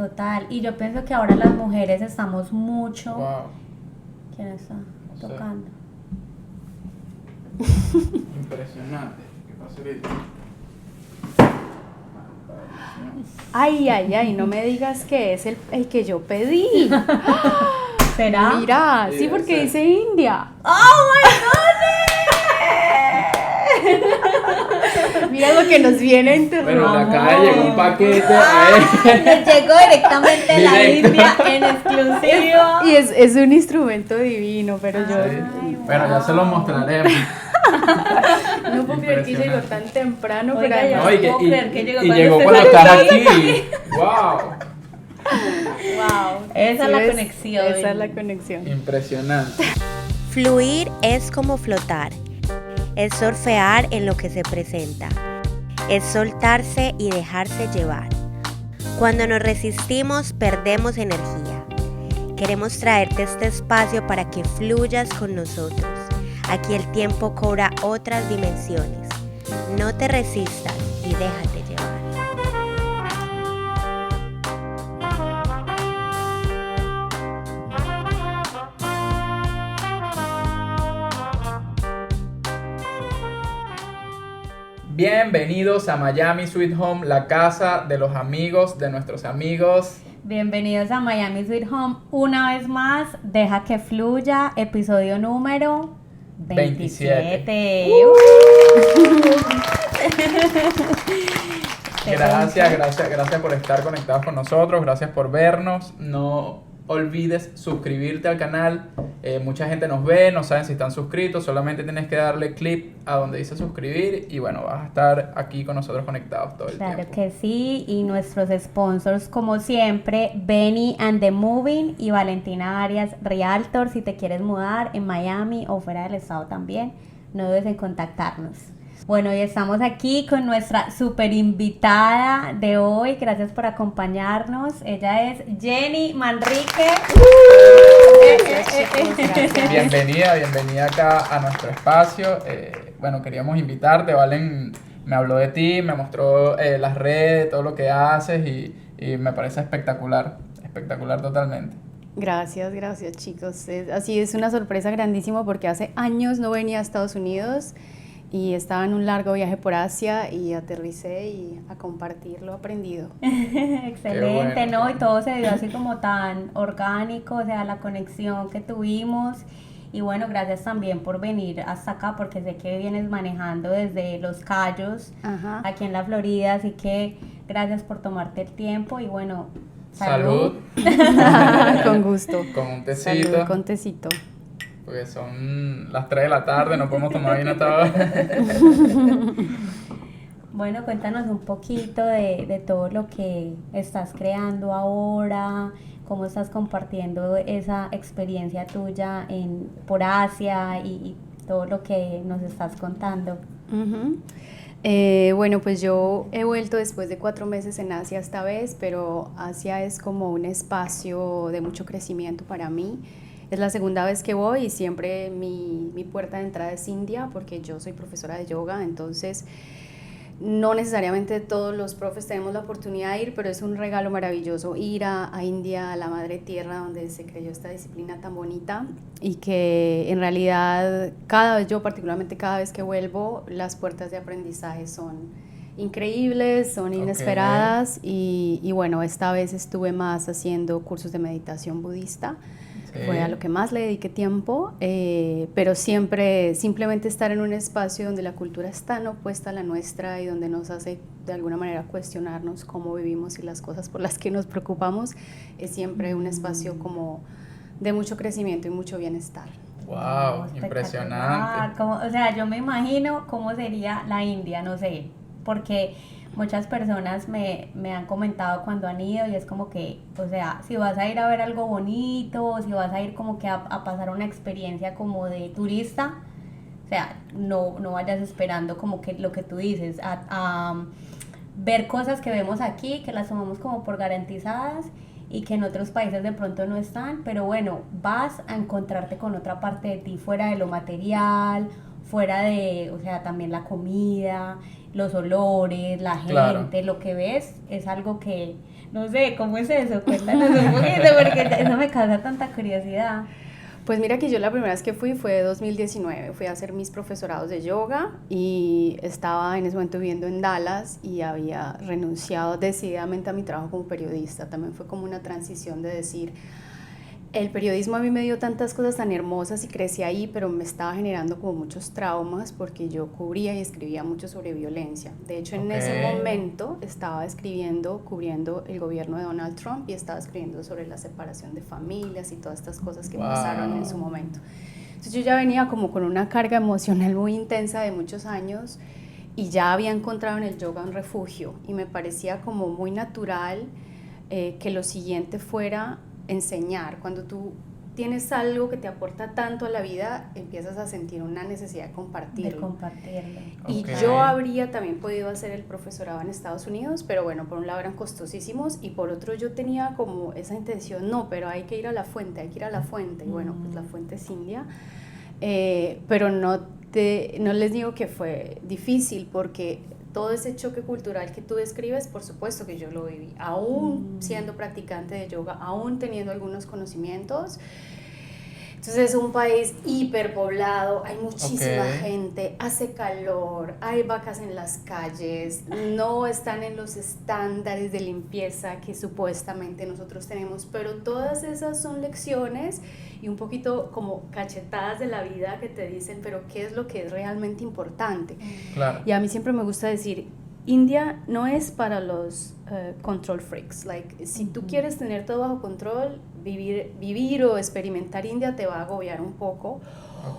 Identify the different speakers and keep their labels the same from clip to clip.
Speaker 1: Total, y yo pienso que ahora las mujeres estamos mucho...
Speaker 2: Wow.
Speaker 1: ¿Quién está
Speaker 2: No sé.
Speaker 1: tocando?
Speaker 2: Impresionante. ¿Qué pasó ahorita?
Speaker 3: Ay, no me digas que es el que yo pedí.
Speaker 1: ¿Será?
Speaker 3: Mira,
Speaker 2: Sí,
Speaker 3: sí, porque
Speaker 2: ese.
Speaker 3: dice India.
Speaker 1: ¡Oh,
Speaker 3: Mira lo que nos viene a interrumpir.
Speaker 2: Bueno, acá llegó un paquete.
Speaker 1: Nos llegó directamente de la
Speaker 2: Directo.
Speaker 1: India en exclusiva.
Speaker 3: Y es un instrumento divino, pero yo
Speaker 2: Sí. Bueno, ya se lo mostraremos.
Speaker 3: no puedo creer que llegó
Speaker 2: Impresionante.
Speaker 3: tan temprano,
Speaker 1: Oiga,
Speaker 3: pero
Speaker 1: yo
Speaker 2: No,
Speaker 3: además-
Speaker 2: y, que-
Speaker 1: puedo creer que llegó
Speaker 2: y
Speaker 1: cuando
Speaker 2: llegó
Speaker 1: usted
Speaker 2: cuando
Speaker 1: salió
Speaker 2: estás
Speaker 1: de
Speaker 2: aquí. ¡Wow!
Speaker 3: wow.
Speaker 1: Esa es
Speaker 3: ¿Sí
Speaker 1: la
Speaker 3: ves?
Speaker 1: conexión.
Speaker 3: Esa es la conexión.
Speaker 2: Impresionante.
Speaker 4: Fluir es como flotar, es surfear en lo que se presenta, es soltarse y dejarse llevar. Cuando nos resistimos perdemos energía. Queremos traerte este espacio para que fluyas con nosotros. Aquí el tiempo cobra otras dimensiones. No te resistas y déjate llevar.
Speaker 2: Bienvenidos a Miami Sweet Home, la casa de los amigos de nuestros amigos.
Speaker 1: Bienvenidos a Miami Sweet Home. Una vez más, deja que fluya, episodio número 27.
Speaker 2: Gracias por estar conectados con nosotros, gracias por vernos. No olvides suscribirte al canal. Mucha gente nos ve, no saben si están suscritos, solamente tienes que darle clic a donde dice suscribir y bueno, vas a estar aquí con nosotros conectados todo el
Speaker 1: Claro
Speaker 2: tiempo.
Speaker 1: que sí, y nuestros sponsors como siempre, Benny and the Moving y Valentina Arias Realtor. Si te quieres mudar en Miami o fuera del estado también, no dudes en contactarnos. Bueno, y estamos aquí con nuestra super invitada de hoy. Gracias por acompañarnos. Ella es Jenny Manrique.
Speaker 2: Bienvenida acá a nuestro espacio. Bueno, queríamos invitarte, Valen me habló de ti, me mostró las redes, todo lo que haces y me parece espectacular totalmente.
Speaker 3: Gracias chicos. Así es una sorpresa grandísima porque hace años no venía a Estados Unidos y estaba en un largo viaje por Asia y aterricé y a compartir lo aprendido.
Speaker 1: Excelente,
Speaker 2: Qué bueno.
Speaker 1: ¿no? Y todo se dio así como tan orgánico, o sea, la conexión que tuvimos. Y bueno, gracias también por venir hasta acá, porque sé que vienes manejando desde Los Cayos,
Speaker 3: Ajá.
Speaker 1: aquí en la Florida, así que gracias por tomarte el tiempo y bueno,
Speaker 2: Salud.
Speaker 3: Con gusto.
Speaker 2: Con un tecito.
Speaker 3: Salud con tecito.
Speaker 2: Porque son las 3 de la tarde, no podemos tomar vino hasta ahora.
Speaker 1: Bueno, cuéntanos un poquito de todo lo que estás creando ahora, cómo estás compartiendo esa experiencia tuya por Asia y todo lo que nos estás contando.
Speaker 3: Ujú. Bueno, pues yo he vuelto después de 4 meses en Asia esta vez, pero Asia es como un espacio de mucho crecimiento para mí. Es la segunda vez que voy y siempre mi puerta de entrada es India porque yo soy profesora de yoga, entonces no necesariamente todos los profes tenemos la oportunidad de ir, pero es un regalo maravilloso ir a India, a la madre tierra donde se creó esta disciplina tan bonita y que en realidad yo particularmente cada vez que vuelvo las puertas de aprendizaje son increíbles, son inesperadas y bueno, esta vez estuve más haciendo cursos de meditación budista.
Speaker 2: Sí.
Speaker 3: Fue a lo que más le dediqué tiempo, pero simplemente estar en un espacio donde la cultura es tan opuesta a la nuestra y donde nos hace de alguna manera cuestionarnos cómo vivimos y las cosas por las que nos preocupamos, es siempre un espacio como de mucho crecimiento y mucho bienestar.
Speaker 2: Wow,
Speaker 1: Espectacular.
Speaker 2: impresionante.
Speaker 1: O sea, yo me imagino cómo sería la India, no sé, porque muchas personas me han comentado cuando han ido y es como que, o sea, si vas a ir a ver algo bonito, si vas a ir como que a pasar una experiencia como de turista, o sea, no vayas esperando como que lo que tú dices, a ver cosas que vemos aquí, que las tomamos como por garantizadas y que en otros países de pronto no están, pero bueno, vas a encontrarte con otra parte de ti fuera de lo material, fuera de, o sea, también la comida, los olores, la gente,
Speaker 2: Claro.
Speaker 1: lo que ves es algo que No sé, ¿cómo es eso? Cuéntanos un poquito porque eso me causa tanta curiosidad.
Speaker 3: Pues mira que yo la primera vez que fui fue 2019, fui a hacer mis profesorados de yoga y estaba en ese momento viviendo en Dallas y había renunciado decididamente a mi trabajo como periodista. También fue como una transición de decir, el periodismo a mí me dio tantas cosas tan hermosas y crecí ahí, pero me estaba generando como muchos traumas porque yo cubría y escribía mucho sobre violencia. De hecho, en ese momento estaba escribiendo, cubriendo el gobierno de Donald Trump y estaba escribiendo sobre la separación de familias y todas estas cosas que pasaron en su momento. Entonces yo ya venía como con una carga emocional muy intensa de muchos años y ya había encontrado en el yoga un refugio y me parecía como muy natural que lo siguiente fuera enseñar. Cuando tú tienes algo que te aporta tanto a la vida, empiezas a sentir una necesidad de compartirlo.
Speaker 1: De compartirlo.
Speaker 3: Y yo habría también podido hacer el profesorado en Estados Unidos, pero bueno, por un lado eran costosísimos y por otro yo tenía como esa intención, no, pero hay que ir a la fuente, hay que ir a la fuente. Y bueno, pues la fuente es India, pero no les digo que fue difícil porque todo ese choque cultural que tú describes, por supuesto que yo lo viví, aún siendo practicante de yoga, aún teniendo algunos conocimientos. Entonces es un país hiperpoblado, hay muchísima gente, hace calor, hay vacas en las calles, no están en los estándares de limpieza que supuestamente nosotros tenemos, pero todas esas son lecciones y un poquito como cachetadas de la vida que te dicen, pero ¿qué es lo que es realmente importante?
Speaker 2: Claro.
Speaker 3: Y a mí siempre me gusta decir, India no es para los control freaks. Si tú quieres tener todo bajo control, vivir o experimentar India te va a agobiar un poco.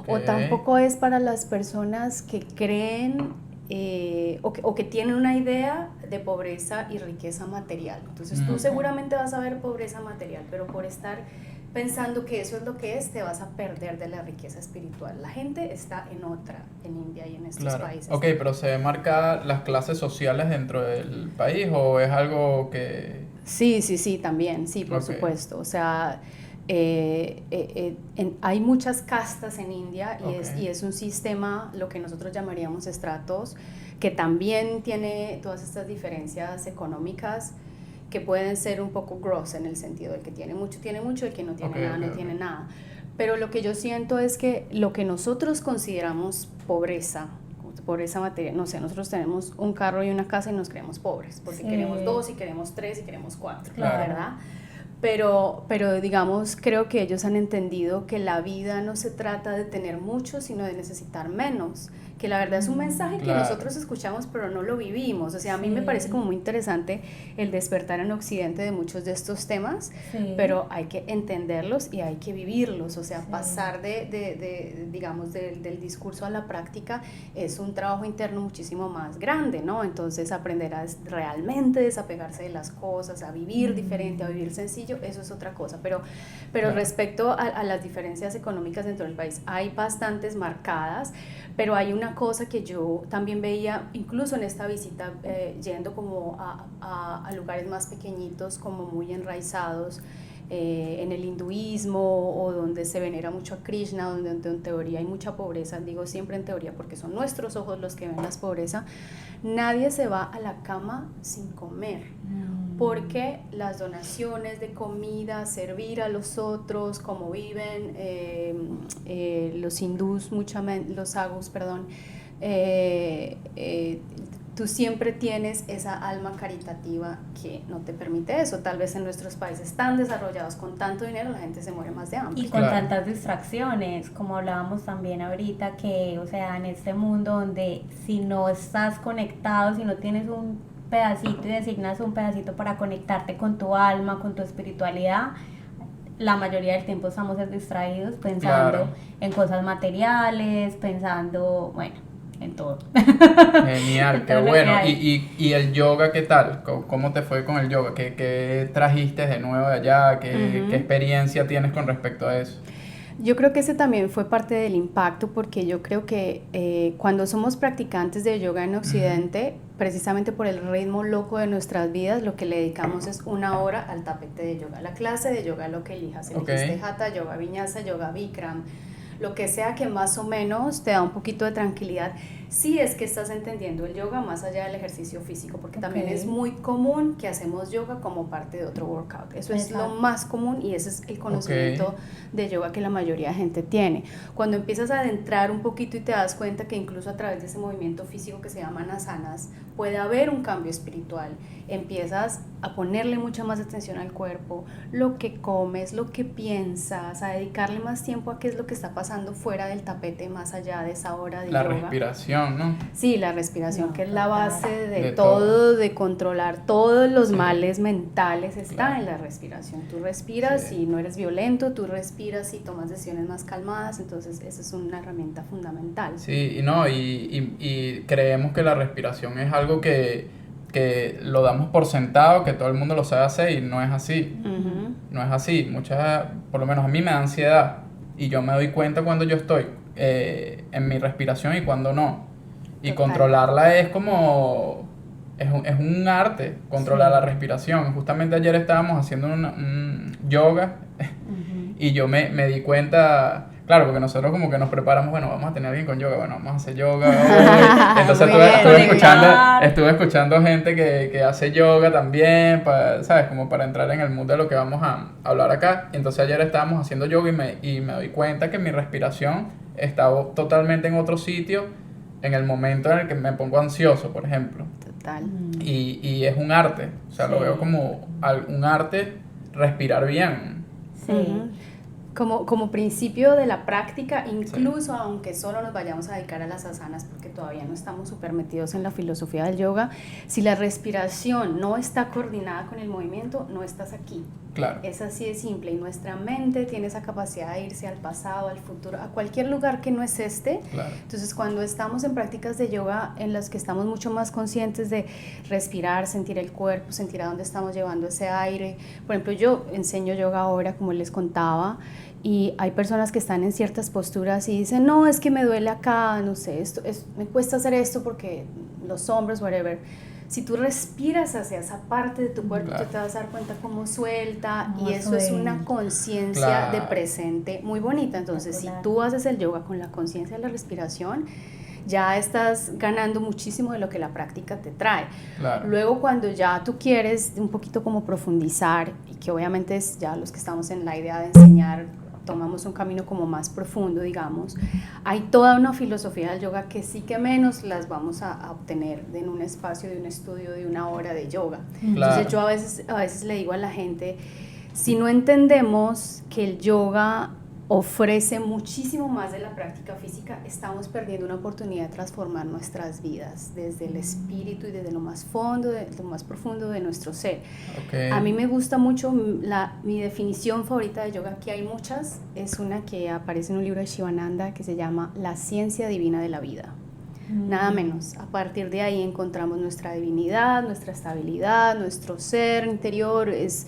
Speaker 3: O tampoco es para las personas que creen o que tienen una idea de pobreza y riqueza material. Entonces tú seguramente vas a ver pobreza material, pero por estar pensando que eso es lo que es, te vas a perder de la riqueza espiritual. La gente está en otra, en India y en estos países.
Speaker 2: Ok, pero ¿se ven marcadas las clases sociales dentro del país o es algo que...?
Speaker 3: Sí, también, sí, por supuesto. O sea, hay muchas castas en India y es un sistema, lo que nosotros llamaríamos estratos, que también tiene todas estas diferencias económicas que pueden ser un poco gross en el sentido del que tiene mucho, el que no tiene nada, no tiene nada. Pero lo que yo siento es que lo que nosotros consideramos pobreza material, no sé, nosotros tenemos un carro y una casa y nos creemos pobres, porque queremos 2 y queremos 3 y queremos 4, ¿verdad? Pero digamos, creo que ellos han entendido que la vida no se trata de tener mucho, sino de necesitar menos, que la verdad es un mensaje que nosotros escuchamos pero no lo vivimos. O sea, a mí me parece como muy interesante el despertar en Occidente de muchos de estos temas, pero hay que entenderlos y hay que vivirlos. O sea, pasar digamos, del discurso a la práctica es un trabajo interno muchísimo más grande, ¿no? Entonces aprender a realmente desapegarse de las cosas, a vivir diferente, a vivir sencillo, eso es otra cosa. Pero respecto a las diferencias económicas dentro del país, hay bastantes marcadas, pero hay una cosa que yo también veía, incluso en esta visita, yendo como a lugares más pequeñitos, como muy enraizados en el hinduismo, o donde se venera mucho a Krishna, donde en teoría hay mucha pobreza, digo siempre en teoría porque son nuestros ojos los que ven la pobreza, nadie se va a la cama sin comer, porque las donaciones de comida, servir a los otros, como viven los hindús, los sagus, tú siempre tienes esa alma caritativa que no te permite eso. Tal vez en nuestros países tan desarrollados, con tanto dinero, la gente se muere más de hambre.
Speaker 1: Y con tantas distracciones, como hablábamos también ahorita, que, o sea, en este mundo donde si no estás conectado, si no tienes un pedacito y designas un pedacito para conectarte con tu alma, con tu espiritualidad, la mayoría del tiempo estamos distraídos pensando en cosas materiales, pensando, bueno, en todo.
Speaker 2: Genial, qué bueno. ¿Y el yoga qué tal? ¿Cómo te fue con el yoga? ¿Qué trajiste de nuevo de allá? ¿Qué experiencia tienes con respecto a eso?
Speaker 3: Yo creo que ese también fue parte del impacto, porque yo creo que cuando somos practicantes de yoga en Occidente, precisamente por el ritmo loco de nuestras vidas, lo que le dedicamos es 1 hora al tapete de yoga. La clase de yoga, lo que elijas, elegiste Hatha Yoga, Vinyasa Yoga, Bikram, lo que sea que más o menos te da un poquito de tranquilidad. si es que estás entendiendo el yoga más allá del ejercicio físico, porque también
Speaker 1: Ok.
Speaker 3: es muy común que hacemos yoga como parte de otro workout. Eso es lo
Speaker 1: Exacto.
Speaker 3: más común y ese es el conocimiento de yoga que la mayoría de gente tiene. Cuando empiezas a adentrar un poquito y te das cuenta que incluso a través de ese movimiento físico que se llaman asanas puede haber un cambio espiritual, empiezas a ponerle mucha más atención al cuerpo, lo que comes, lo que piensas, a dedicarle más tiempo a qué es lo que está pasando fuera del tapete, más allá de esa hora de
Speaker 2: La
Speaker 3: yoga.
Speaker 2: respiración, ¿no?
Speaker 3: Sí, la respiración,
Speaker 1: No,
Speaker 3: que es la
Speaker 1: total.
Speaker 3: base de
Speaker 2: De
Speaker 3: todo,
Speaker 2: todo.
Speaker 3: de controlar todos los
Speaker 2: Sí.
Speaker 3: males mentales, está
Speaker 2: Claro.
Speaker 3: en la respiración. Tú respiras
Speaker 2: Sí.
Speaker 3: y no eres violento, tú respiras y tomas decisiones más calmadas, entonces esa es una herramienta fundamental.
Speaker 2: Sí, y no, y creemos que la respiración es algo que lo damos por sentado, que todo el mundo lo sabe hacer y no es así.
Speaker 3: Ujú.
Speaker 2: No es así. Por lo menos a mí me da ansiedad y yo me doy cuenta cuando yo estoy en mi respiración y cuando no. Y
Speaker 3: Total.
Speaker 2: controlarla es como... Es un arte, controlar
Speaker 1: Sí.
Speaker 2: la respiración. Justamente ayer estábamos haciendo un yoga
Speaker 1: Ujú.
Speaker 2: y yo me di cuenta, claro, porque nosotros como que nos preparamos, bueno, vamos a tener a alguien con yoga, bueno, vamos a hacer yoga hoy. Entonces
Speaker 3: Muy bien.
Speaker 2: estuve escuchando gente que hace yoga también, ¿sabes? Como para entrar en el mood de lo que vamos a hablar acá. Entonces ayer estábamos haciendo yoga y me doy cuenta que mi respiración estaba totalmente en otro sitio en el momento en el que me pongo ansioso, por ejemplo.
Speaker 3: Total.
Speaker 2: Y es un arte, o sea, lo
Speaker 1: Sí.
Speaker 2: veo como un arte respirar bien.
Speaker 1: Sí.
Speaker 3: Ujú. Como principio de la práctica, incluso aunque solo nos vayamos a dedicar a las asanas, porque todavía no estamos súper metidos en la filosofía del yoga, si la respiración no está coordinada con el movimiento, no estás aquí.
Speaker 2: Claro.
Speaker 3: Es así de simple y nuestra mente tiene esa capacidad de irse al pasado, al futuro, a cualquier lugar que no es este.
Speaker 2: Claro.
Speaker 3: Entonces, cuando estamos en prácticas de yoga en las que estamos mucho más conscientes de respirar, sentir el cuerpo, sentir a dónde estamos llevando ese aire. Por ejemplo, yo enseño yoga ahora, como les contaba, y hay personas que están en ciertas posturas y dicen, no, es que me duele acá, no sé, me cuesta hacer esto porque los hombros, whatever. Si tú respiras hacia esa parte de tu cuerpo,
Speaker 2: Claro.
Speaker 3: tú te vas a dar cuenta cómo suelta,
Speaker 1: Cómo
Speaker 3: y eso es una
Speaker 1: suelta.
Speaker 3: conciencia
Speaker 2: Claro.
Speaker 3: de presente muy bonita. Entonces, si
Speaker 1: Espectacular.
Speaker 3: tú haces el yoga con la conciencia de la respiración, ya estás ganando muchísimo de lo que la práctica te trae.
Speaker 2: Claro.
Speaker 3: Luego, cuando ya tú quieres un poquito como profundizar, y que obviamente es ya los que estamos en la idea de enseñar, tomamos un camino como más profundo, digamos, hay toda una filosofía del yoga que sí que menos las vamos a obtener en un espacio de un estudio de una hora de yoga.
Speaker 2: Claro.
Speaker 3: Entonces yo a veces le digo a la gente, si no entendemos que el yoga ofrece muchísimo más de la práctica física, estamos perdiendo una oportunidad de transformar nuestras vidas desde el espíritu y desde lo más fondo, lo más profundo de nuestro ser.
Speaker 2: Ok.
Speaker 3: A mí me gusta mucho mi definición favorita de yoga, que hay muchas, es una que aparece en un libro de Shivananda que se llama La ciencia divina de la vida. Nada menos. A partir de ahí encontramos nuestra divinidad, nuestra estabilidad, nuestro ser interior. Es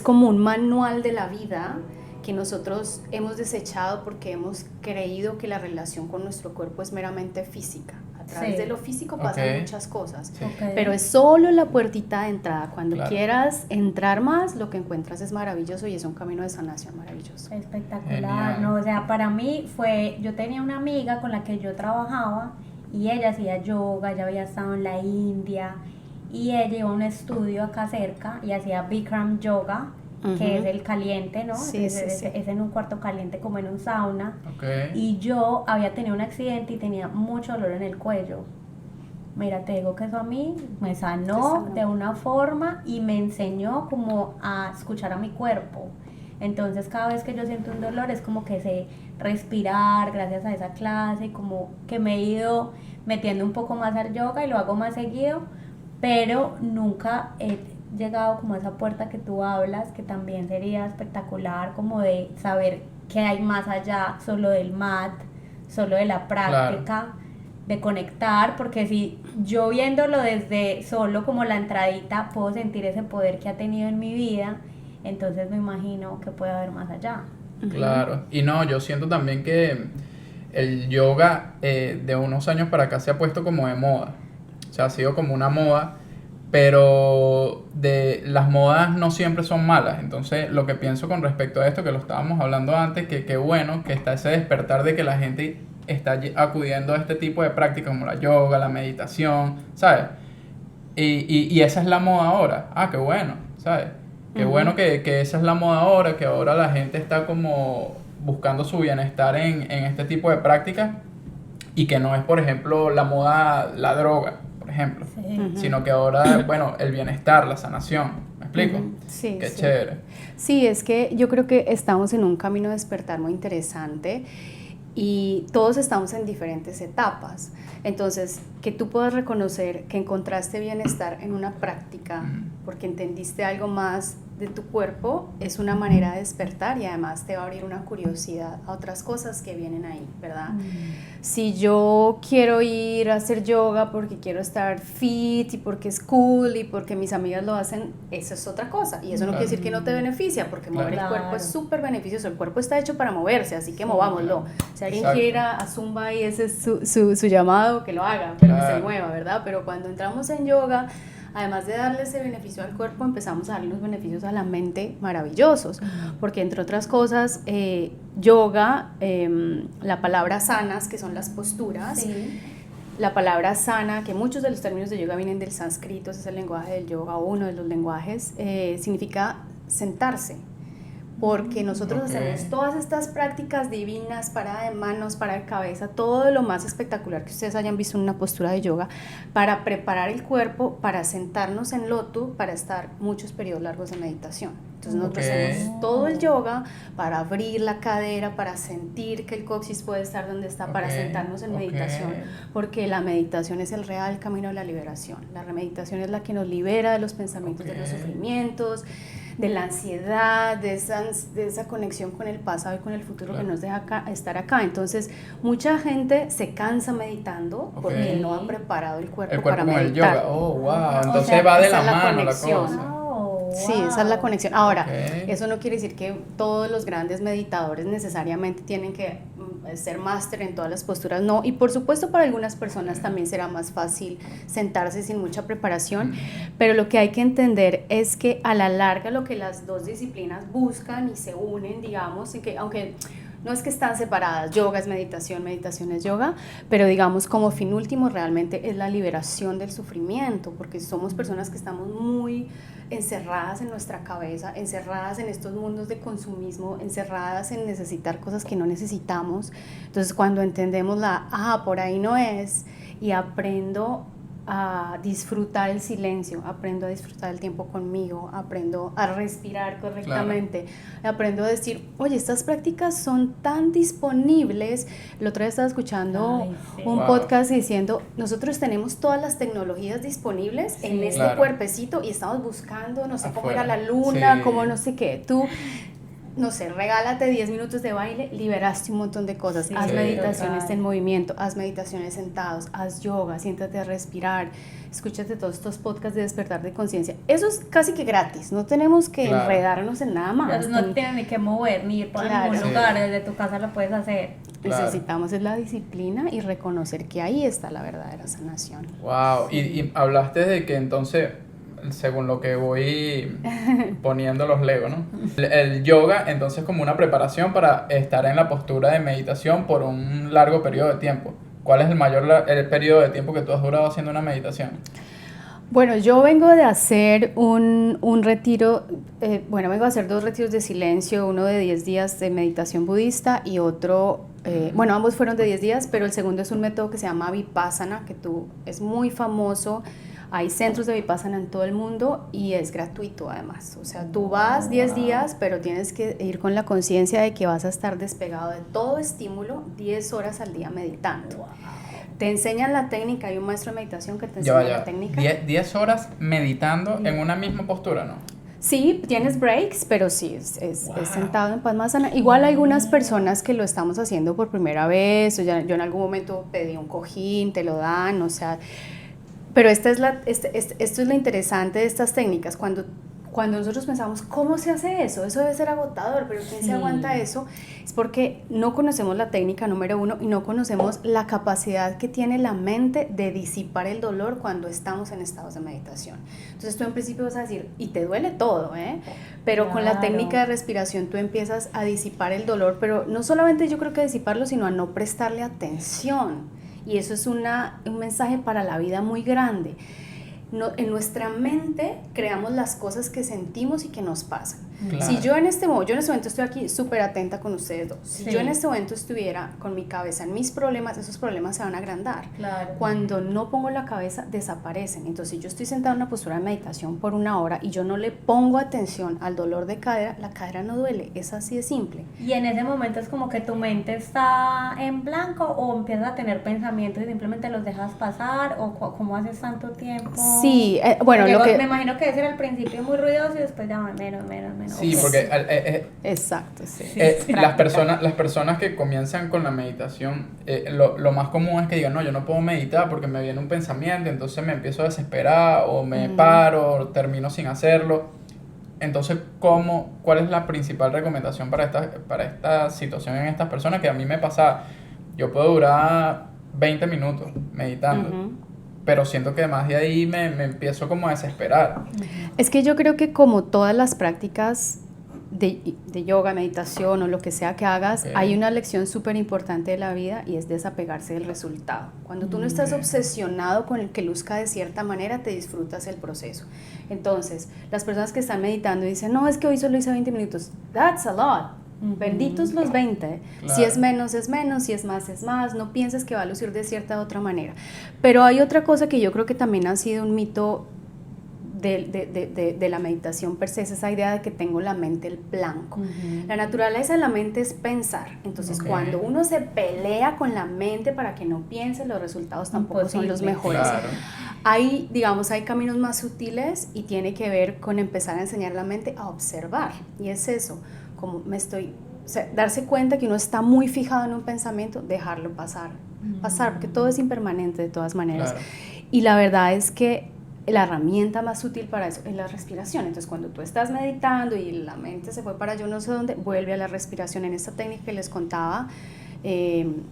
Speaker 3: como un manual de la vida que nosotros hemos desechado porque hemos creído que la relación con nuestro cuerpo es meramente física. A través
Speaker 1: Sí.
Speaker 3: de lo físico pasan
Speaker 2: Ok.
Speaker 3: muchas cosas.
Speaker 2: Sí.
Speaker 1: Ok.
Speaker 3: Pero es solo la puertita de entrada. Cuando
Speaker 2: Claro.
Speaker 3: quieras entrar más, lo que encuentras es maravilloso y es un camino de sanación maravilloso.
Speaker 1: Espectacular,
Speaker 2: Genial.
Speaker 1: no, o sea, para mí yo tenía una amiga con la que yo trabajaba y ella hacía yoga, ella había estado en la India y ella iba a un estudio acá cerca y hacía Bikram Yoga,
Speaker 3: Ujú.
Speaker 1: que es el caliente, ¿no?
Speaker 3: Sí,
Speaker 1: es,
Speaker 3: sí,
Speaker 1: es-
Speaker 3: sí.
Speaker 1: es en un cuarto caliente como en un sauna.
Speaker 2: Ok.
Speaker 1: Y yo había tenido un accidente y tenía mucho dolor en el cuello. Mira, te digo que eso a mí me sanó
Speaker 3: sanó.
Speaker 1: de una forma y me enseñó como a escuchar a mi cuerpo. Entonces cada vez que yo siento un dolor es como que sé respirar gracias a esa clase y como que me he ido metiendo un poco más al yoga y lo hago más seguido, pero nunca he llegado como a esa puerta que tú hablas, que también sería espectacular como de saber que hay más allá solo del mat, solo de la práctica, de conectar, porque si yo viéndolo desde solo como la entradita puedo sentir ese poder que ha tenido en mi vida, entonces me imagino que puede haber más allá.
Speaker 2: Claro. Y no, yo siento también que el yoga de unos años para acá se ha puesto como de moda. O sea, ha sido como una moda, pero las modas no siempre son malas. Entonces, lo que pienso con respecto a esto, que lo estábamos hablando antes, que qué bueno que está ese despertar de que la gente está acudiendo a este tipo de prácticas como la yoga, la meditación, ¿sabes? Y esa es la moda ahora. Ah, qué bueno, ¿sabes? Qué bueno que esa es la moda ahora, que ahora la gente está como buscando su bienestar en este tipo de prácticas y que no es, por ejemplo, la moda, la droga, por ejemplo, sino que ahora, bueno, el bienestar, la sanación, ¿me explico?
Speaker 3: Sí,
Speaker 2: Qué
Speaker 3: sí.
Speaker 2: chévere.
Speaker 3: Sí, es que yo creo que estamos en un camino de despertar muy interesante y todos estamos en diferentes etapas. Entonces, que tú puedas reconocer que encontraste bienestar en una práctica porque entendiste algo más de tu cuerpo es una manera de despertar y además te va a abrir una curiosidad a otras cosas que vienen ahí, ¿verdad? Si yo quiero ir a hacer yoga porque quiero estar fit y porque es cool y porque mis amigas lo hacen, eso es otra cosa y eso no quiere decir que no te beneficia porque mover el cuerpo es súper beneficioso, el cuerpo está hecho para moverse, así que movámoslo. Si alguien quiere ir a Zumba y ese es su llamado, que lo haga, pero que se mueva, ¿verdad? Pero cuando entramos en yoga, además de darle ese beneficio al cuerpo, empezamos a darle unos beneficios a la mente maravillosos, porque entre otras cosas, yoga, la palabra sanas, que son las posturas, la palabra sana, que muchos de los términos de yoga vienen del sánscrito, ese es el lenguaje del yoga, o uno de los lenguajes, significa sentarse. Porque nosotros hacemos todas estas prácticas divinas, parada de manos, parada de cabeza, todo lo más espectacular que ustedes hayan visto en una postura de yoga, para preparar el cuerpo, para sentarnos en loto, para estar muchos periodos largos de meditación. Entonces nosotros hacemos todo el yoga para abrir la cadera, para sentir que el coxis puede estar donde está, para sentarnos en meditación, porque la meditación es el real camino de la liberación. La meditación es la que nos libera de los pensamientos, de los sufrimientos, de la ansiedad, de esa conexión con el pasado y con el futuro que nos deja estar acá. Entonces, mucha gente se cansa meditando porque no han preparado el cuerpo para meditar.
Speaker 2: El yoga, oh, wow, entonces va de la mano la cosa.
Speaker 3: Sí, esa es la conexión. Ahora, eso no quiere decir que todos los grandes meditadores necesariamente tienen que ser máster en todas las posturas, no, y por supuesto para algunas personas también será más fácil sentarse sin mucha preparación, pero lo que hay que entender es que a la larga lo que las dos disciplinas buscan y se unen, digamos, en que aunque no es que están separadas, yoga es meditación, meditación es yoga, pero digamos como fin último realmente es la liberación del sufrimiento, porque somos personas que estamos muy encerradas en nuestra cabeza, encerradas en estos mundos de consumismo, encerradas en necesitar cosas que no necesitamos. Entonces cuando entendemos por ahí no es, y aprendo a disfrutar el silencio, aprendo a disfrutar el tiempo conmigo, aprendo a respirar correctamente, aprendo a decir, oye, estas prácticas son tan disponibles. El otro día estaba escuchando un podcast diciendo, nosotros tenemos todas las tecnologías disponibles en este cuerpecito y estamos buscando, no sé, cómo ir a la luna, cómo no sé qué, tú... No sé, regálate 10 minutos de baile, liberaste un montón de cosas. Haz meditaciones en movimiento, haz meditaciones sentados, haz yoga, siéntate a respirar, escúchate todos estos podcasts de despertar de conciencia. Eso es casi que gratis, no tenemos que enredarnos en nada más.
Speaker 1: Entonces no tienes ni que mover, ni ir por ningún lugar, desde tu casa lo puedes hacer.
Speaker 3: Necesitamos es la disciplina y reconocer que ahí está la verdadera sanación.
Speaker 2: Wow, y hablaste de que entonces... según lo que voy poniendo los legos, ¿no? El yoga, entonces, como una preparación para estar en la postura de meditación por un largo periodo de tiempo. ¿Cuál es el periodo de tiempo que tú has durado haciendo una meditación?
Speaker 3: Bueno, yo vengo de hacer un retiro, vengo a hacer 2 retiros de silencio, uno de 10 días de meditación budista y otro, ambos fueron de 10 días, pero el segundo es un método que se llama Vipassana, es muy famoso. Hay centros de Vipassana en todo el mundo y es gratuito además. O sea, tú vas 10 días, pero tienes que ir con la conciencia de que vas a estar despegado de todo estímulo 10 horas al día meditando. Te enseñan la técnica, hay un maestro de meditación que te enseña la técnica.
Speaker 2: 10 horas meditando en una misma postura, ¿no?
Speaker 3: Sí, tienes breaks, pero sí, es sentado en Padmasana. Igual algunas personas que lo estamos haciendo por primera vez, yo en algún momento pedí un cojín, te lo dan, o sea... Pero esto es lo interesante de estas técnicas, cuando cuando nosotros pensamos, ¿cómo se hace eso? Eso debe ser agotador, pero ¿quién se aguanta eso? Es porque no conocemos la técnica número 1 y no conocemos la capacidad que tiene la mente de disipar el dolor cuando estamos en estados de meditación. Entonces tú en principio vas a decir, y te duele todo, pero con la técnica de respiración tú empiezas a disipar el dolor, pero no solamente yo creo que disiparlo, sino a no prestarle atención. Y eso es un mensaje para la vida muy grande. En nuestra mente creamos las cosas que sentimos y que nos pasan.
Speaker 2: Claro.
Speaker 3: Si yo en este momento estoy aquí súper atenta con ustedes dos. Si yo en este momento estuviera con mi cabeza en mis problemas, esos problemas se van a agrandar.
Speaker 1: Claro.
Speaker 3: Cuando no pongo la cabeza, desaparecen. Entonces, si yo estoy sentada en una postura de meditación por 1 hora y yo no le pongo atención al dolor de cadera, la cadera no duele. Es así de simple.
Speaker 1: Y en ese momento es como que tu mente está en blanco o empiezas a tener pensamientos y simplemente los dejas pasar, o ¿cómo haces tanto tiempo?
Speaker 3: Sí, bueno,
Speaker 1: me imagino que debe ser al principio muy ruidoso y después ya menos.
Speaker 2: Sí, porque
Speaker 3: exacto, sí.
Speaker 2: Las personas que comienzan con la meditación, lo más común es que digan, no, yo no puedo meditar porque me viene un pensamiento, entonces me empiezo a desesperar o me paro o termino sin hacerlo. Entonces, ¿cuál es la principal recomendación para esta situación en estas personas? Que a mí me pasa, yo puedo durar 20 minutos meditando, pero siento que más de ahí me empiezo como a desesperar.
Speaker 3: Es que yo creo que como todas las prácticas de yoga, meditación o lo que sea que hagas, hay una lección súper importante de la vida y es desapegarse del resultado. Cuando tú no estás obsesionado con el que luzca de cierta manera, te disfrutas el proceso. Entonces, las personas que están meditando y dicen, no, es que hoy solo hice 20 minutos, that's a lot. Benditos los 20,
Speaker 2: claro.
Speaker 3: Si es menos es menos, si es más, no pienses que va a lucir de cierta otra manera. Pero hay otra cosa que yo creo que también ha sido un mito de la meditación per se, es esa idea de que tengo la mente el blanco. La naturaleza de la mente es pensar, entonces cuando uno se pelea con la mente para que no piense, los resultados tampoco son los mejores.
Speaker 2: Claro.
Speaker 3: Hay caminos más sutiles y tiene que ver con empezar a enseñar a la mente a observar, y es eso, como darse cuenta que uno está muy fijado en un pensamiento, dejarlo pasar, porque todo es impermanente de todas maneras.
Speaker 2: Claro.
Speaker 3: Y la verdad es que la herramienta más útil para eso es la respiración. Entonces, cuando tú estás meditando y la mente se fue para yo no sé dónde, vuelve a la respiración. En esta técnica que les contaba,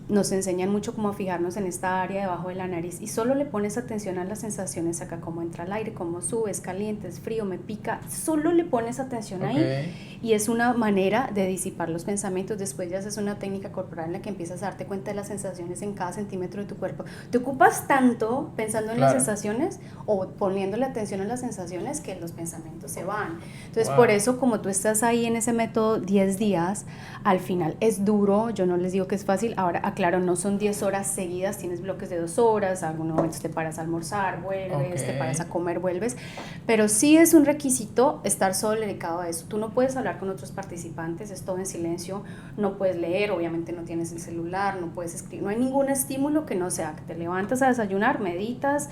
Speaker 3: nos enseñan mucho cómo fijarnos en esta área debajo de la nariz y solo le pones atención a las sensaciones acá, cómo entra el aire, cómo sube, es caliente, es frío, me pica, solo le pones atención ahí, y es una manera de disipar los pensamientos. Después ya haces una técnica corporal en la que empiezas a darte cuenta de las sensaciones en cada centímetro de tu cuerpo. Te ocupas tanto pensando en las sensaciones o poniéndole atención a las sensaciones que los pensamientos se van. Entonces, por eso, como tú estás ahí en ese método 10 días, al final es duro. Yo no les digo que es fácil. Ahora, aclaro, no son 10 horas seguidas, tienes bloques de 2 horas, algunos momentos te paras a almorzar, vuelves, te paras a comer, vuelves, pero sí es un requisito estar solo dedicado a eso. Tú no puedes hablar con otros participantes, es todo en silencio, no puedes leer, obviamente no tienes el celular, no puedes escribir, no hay ningún estímulo que no sea que te levantas a desayunar, meditas,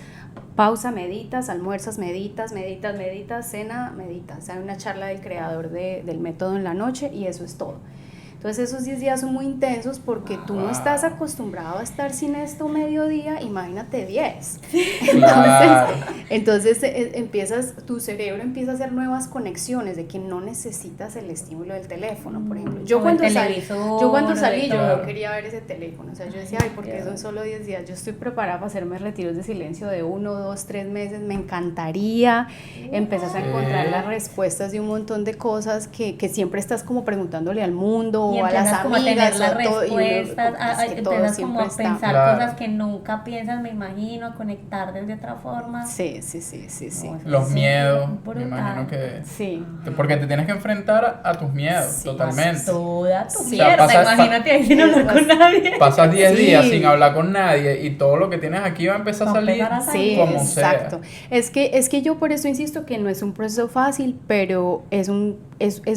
Speaker 3: pausa, meditas, almuerzas, meditas, cena, meditas. Hay una charla del creador del método en la noche y eso es todo. Entonces esos 10 días son muy intensos porque tú no estás acostumbrado a estar sin esto mediodía, imagínate 10.
Speaker 2: Claro.
Speaker 3: Entonces tu cerebro empieza a hacer nuevas conexiones de que no necesitas el estímulo del teléfono, por ejemplo. Yo cuando salí yo no quería ver ese teléfono, o sea, yo decía, ay, porque son solo 10 días, yo estoy preparada para hacerme retiros de silencio de 1, 2, 3 meses, me encantaría. Empezás a encontrar las respuestas de un montón de cosas que siempre estás como preguntándole al mundo
Speaker 1: y
Speaker 3: o a las
Speaker 1: como
Speaker 3: amigas
Speaker 1: a tener las
Speaker 3: o todo,
Speaker 1: respuestas, empiezas como a pensar
Speaker 2: Claro.
Speaker 1: cosas que nunca piensas, me imagino, a conectar de otra forma.
Speaker 3: Sí.
Speaker 1: No,
Speaker 2: Los miedos,
Speaker 1: brutal.
Speaker 2: me imagino que...
Speaker 3: Sí.
Speaker 2: Porque te tienes que enfrentar a tus miedos, totalmente.
Speaker 1: Toda tu
Speaker 3: Sí.
Speaker 1: mierda,
Speaker 2: O sea,
Speaker 1: imagínate ahí sin hablar con nadie.
Speaker 2: Pasas 10
Speaker 3: Sí.
Speaker 2: días sin hablar con nadie y todo lo que tienes aquí va a empezar a salir
Speaker 3: Sí,
Speaker 2: como
Speaker 3: exacto.
Speaker 2: sea.
Speaker 3: Es que yo por eso insisto que no es un proceso fácil, pero es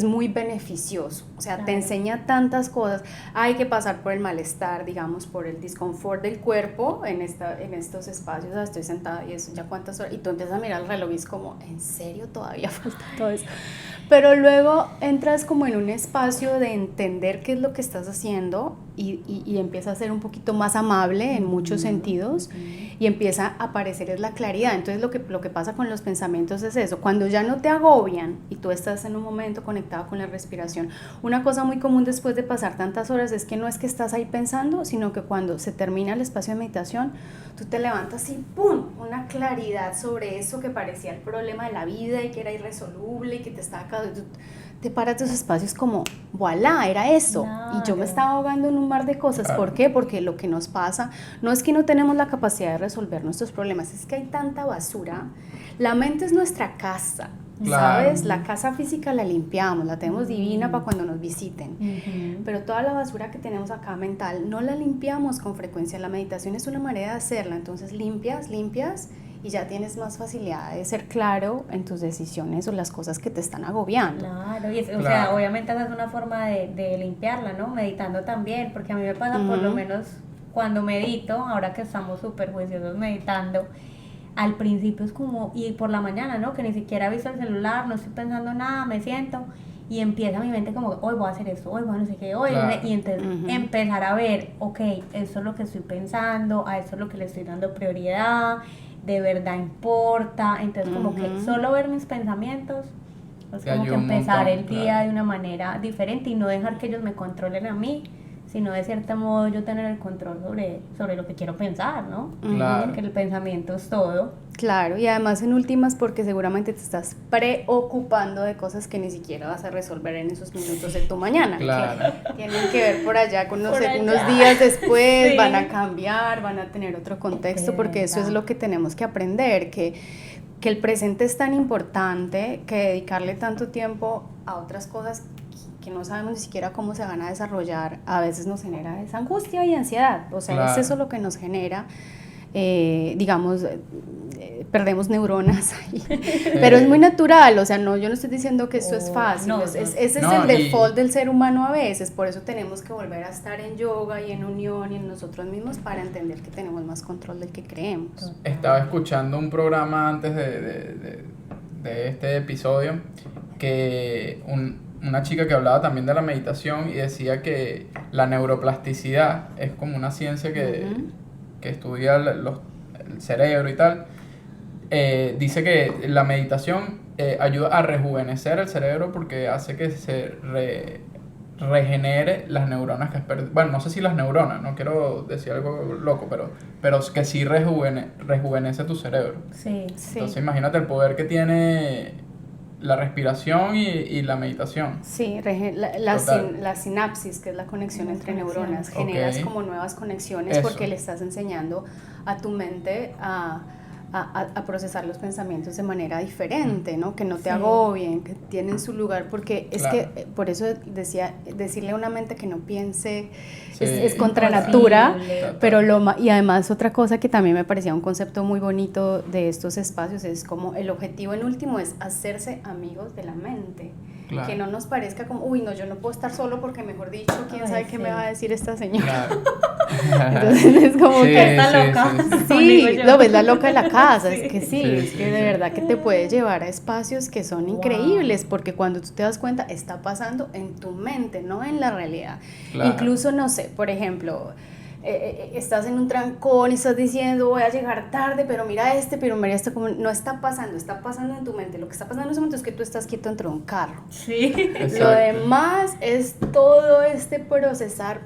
Speaker 3: muy beneficioso. O sea, te enseña tantas cosas. Hay que pasar por el malestar, digamos, por el disconfort del cuerpo en estos espacios. O sea, estoy sentada y eso, ya cuántas horas. Y tú empiezas a mirar el reloj y es como, ¿en serio todavía falta todo eso? Pero luego entras como en un espacio de entender qué es lo que estás haciendo y empieza a ser un poquito más amable en muchos sentidos y empieza a aparecer es la claridad. Entonces lo que pasa con los pensamientos es eso, cuando ya no te agobian y tú estás en un momento conectado con la respiración. Una cosa muy común después de pasar tantas horas es que no es que estás ahí pensando, sino que cuando se termina el espacio de meditación, tú te levantas y ¡pum! Una claridad sobre eso que parecía el problema de la vida y que era irresoluble y que te estaba te paras de esos espacios como, voilà, era eso.
Speaker 1: Claro.
Speaker 3: Y yo me estaba ahogando en un mar de cosas.
Speaker 2: Claro.
Speaker 3: ¿Por qué? Porque lo que nos pasa no es que no tenemos la capacidad de resolver nuestros problemas, es que hay tanta basura. La mente es nuestra casa,
Speaker 2: Claro.
Speaker 3: ¿sabes? La casa física la limpiamos, la tenemos divina para cuando nos visiten. Pero toda la basura que tenemos acá mental no la limpiamos con frecuencia. La meditación es una manera de hacerla. Entonces limpias y ya tienes más facilidad de ser claro en tus decisiones o las cosas que te están agobiando.
Speaker 1: Claro, y o
Speaker 2: Claro.
Speaker 1: sea, obviamente esa es una forma de limpiarla, ¿no? Meditando también, porque a mí me pasa por lo menos cuando medito, ahora que estamos súper juiciosos meditando, al principio es como, y por la mañana, ¿no? Que ni siquiera he visto el celular, no estoy pensando nada, me siento y empieza mi mente como, hoy voy a hacer esto, hoy voy a no sé qué, hoy,
Speaker 2: Claro.
Speaker 1: y entonces empezar a ver, ok, esto es lo que estoy pensando, a esto es lo que le estoy dando prioridad, de verdad importa, entonces como que solo ver mis pensamientos es
Speaker 2: Te
Speaker 1: como que
Speaker 2: ayuda un
Speaker 1: empezar
Speaker 2: montón,
Speaker 1: el día
Speaker 2: claro.
Speaker 1: de una manera diferente y no dejar que ellos me controlen a mí, sino de cierto modo yo tener el control sobre lo que quiero pensar, ¿no?
Speaker 2: Claro.
Speaker 1: Porque el pensamiento es todo.
Speaker 3: Claro, y además en últimas porque seguramente te estás preocupando de cosas que ni siquiera vas a resolver en esos minutos de tu mañana.
Speaker 2: Claro.
Speaker 3: Que tienen que ver por allá con
Speaker 1: Por allá.
Speaker 3: unos días después,
Speaker 1: Sí.
Speaker 3: van a cambiar, van a tener otro contexto,
Speaker 1: De
Speaker 3: porque eso es
Speaker 1: verdad.
Speaker 3: lo que tenemos que aprender, que el presente es tan importante que dedicarle tanto tiempo a otras cosas que no sabemos ni siquiera cómo se van a desarrollar, a veces nos genera esa angustia y ansiedad. O sea,
Speaker 2: Claro.
Speaker 3: es eso lo que nos genera, digamos, perdemos neuronas ahí. Pero es muy natural, o sea, no, yo no estoy diciendo que esto es
Speaker 1: Oh,
Speaker 3: fácil,
Speaker 1: no,
Speaker 3: ese
Speaker 1: no.
Speaker 3: es
Speaker 2: No,
Speaker 3: el
Speaker 2: y-
Speaker 3: default del ser humano a veces, por eso tenemos que volver a estar en yoga y en unión y en nosotros mismos para entender que tenemos más control del que creemos.
Speaker 2: Estaba escuchando un programa antes de este episodio que una chica que hablaba también de la meditación y decía que la neuroplasticidad es como una ciencia que estudia el cerebro y tal. Dice que la meditación ayuda a rejuvenecer el cerebro porque hace que se regenere las neuronas que has perdido. Bueno, no sé si las neuronas, no quiero decir algo loco, pero que sí rejuvenece tu cerebro.
Speaker 1: Sí.
Speaker 3: Sí.
Speaker 2: Entonces imagínate el poder que tiene la respiración y la meditación.
Speaker 3: Sí,
Speaker 2: Total.
Speaker 3: la sinapsis, que es la conexión
Speaker 1: La
Speaker 3: entre
Speaker 1: conexión.
Speaker 3: neuronas,
Speaker 2: Ok.
Speaker 3: generas como nuevas conexiones
Speaker 2: Eso.
Speaker 3: porque le estás enseñando a tu mente a procesar los pensamientos de manera diferente, ¿no? Que no te
Speaker 1: Sí.
Speaker 3: agobien, que tienen su lugar, porque es
Speaker 2: Claro.
Speaker 3: que, por eso decía, decirle a una mente que no piense
Speaker 2: Sí.
Speaker 3: es contra
Speaker 1: Imposible.
Speaker 3: natura,
Speaker 2: Total.
Speaker 3: pero y además otra cosa que también me parecía un concepto muy bonito de estos espacios es como el objetivo en último es hacerse amigos de la mente.
Speaker 2: Claro.
Speaker 3: Que no nos parezca como, uy, no, yo no puedo estar solo porque, mejor dicho, quién
Speaker 1: Ay,
Speaker 3: sabe qué
Speaker 1: sí.
Speaker 3: me va a decir esta señora.
Speaker 2: Claro.
Speaker 3: Entonces es como
Speaker 2: Sí,
Speaker 3: que
Speaker 1: está
Speaker 2: sí,
Speaker 1: loca.
Speaker 2: sí, sí.
Speaker 3: sí,
Speaker 1: Digo yo.
Speaker 3: no, ves la loca de la casa,
Speaker 1: Sí.
Speaker 3: es que sí,
Speaker 2: Sí,
Speaker 3: es
Speaker 2: sí,
Speaker 3: que de
Speaker 2: sí.
Speaker 3: verdad que te puede llevar a espacios que son
Speaker 1: Wow.
Speaker 3: increíbles, porque cuando tú te das cuenta, está pasando en tu mente, no en la realidad.
Speaker 2: Claro.
Speaker 3: Incluso, no sé, por ejemplo, estás en un trancón y estás diciendo voy a llegar tarde, pero mira como no está pasando en tu mente. Lo que está pasando en ese momento es que tú estás quieto dentro de un carro.
Speaker 1: Sí.
Speaker 2: Exacto.
Speaker 3: Lo demás es todo este procesar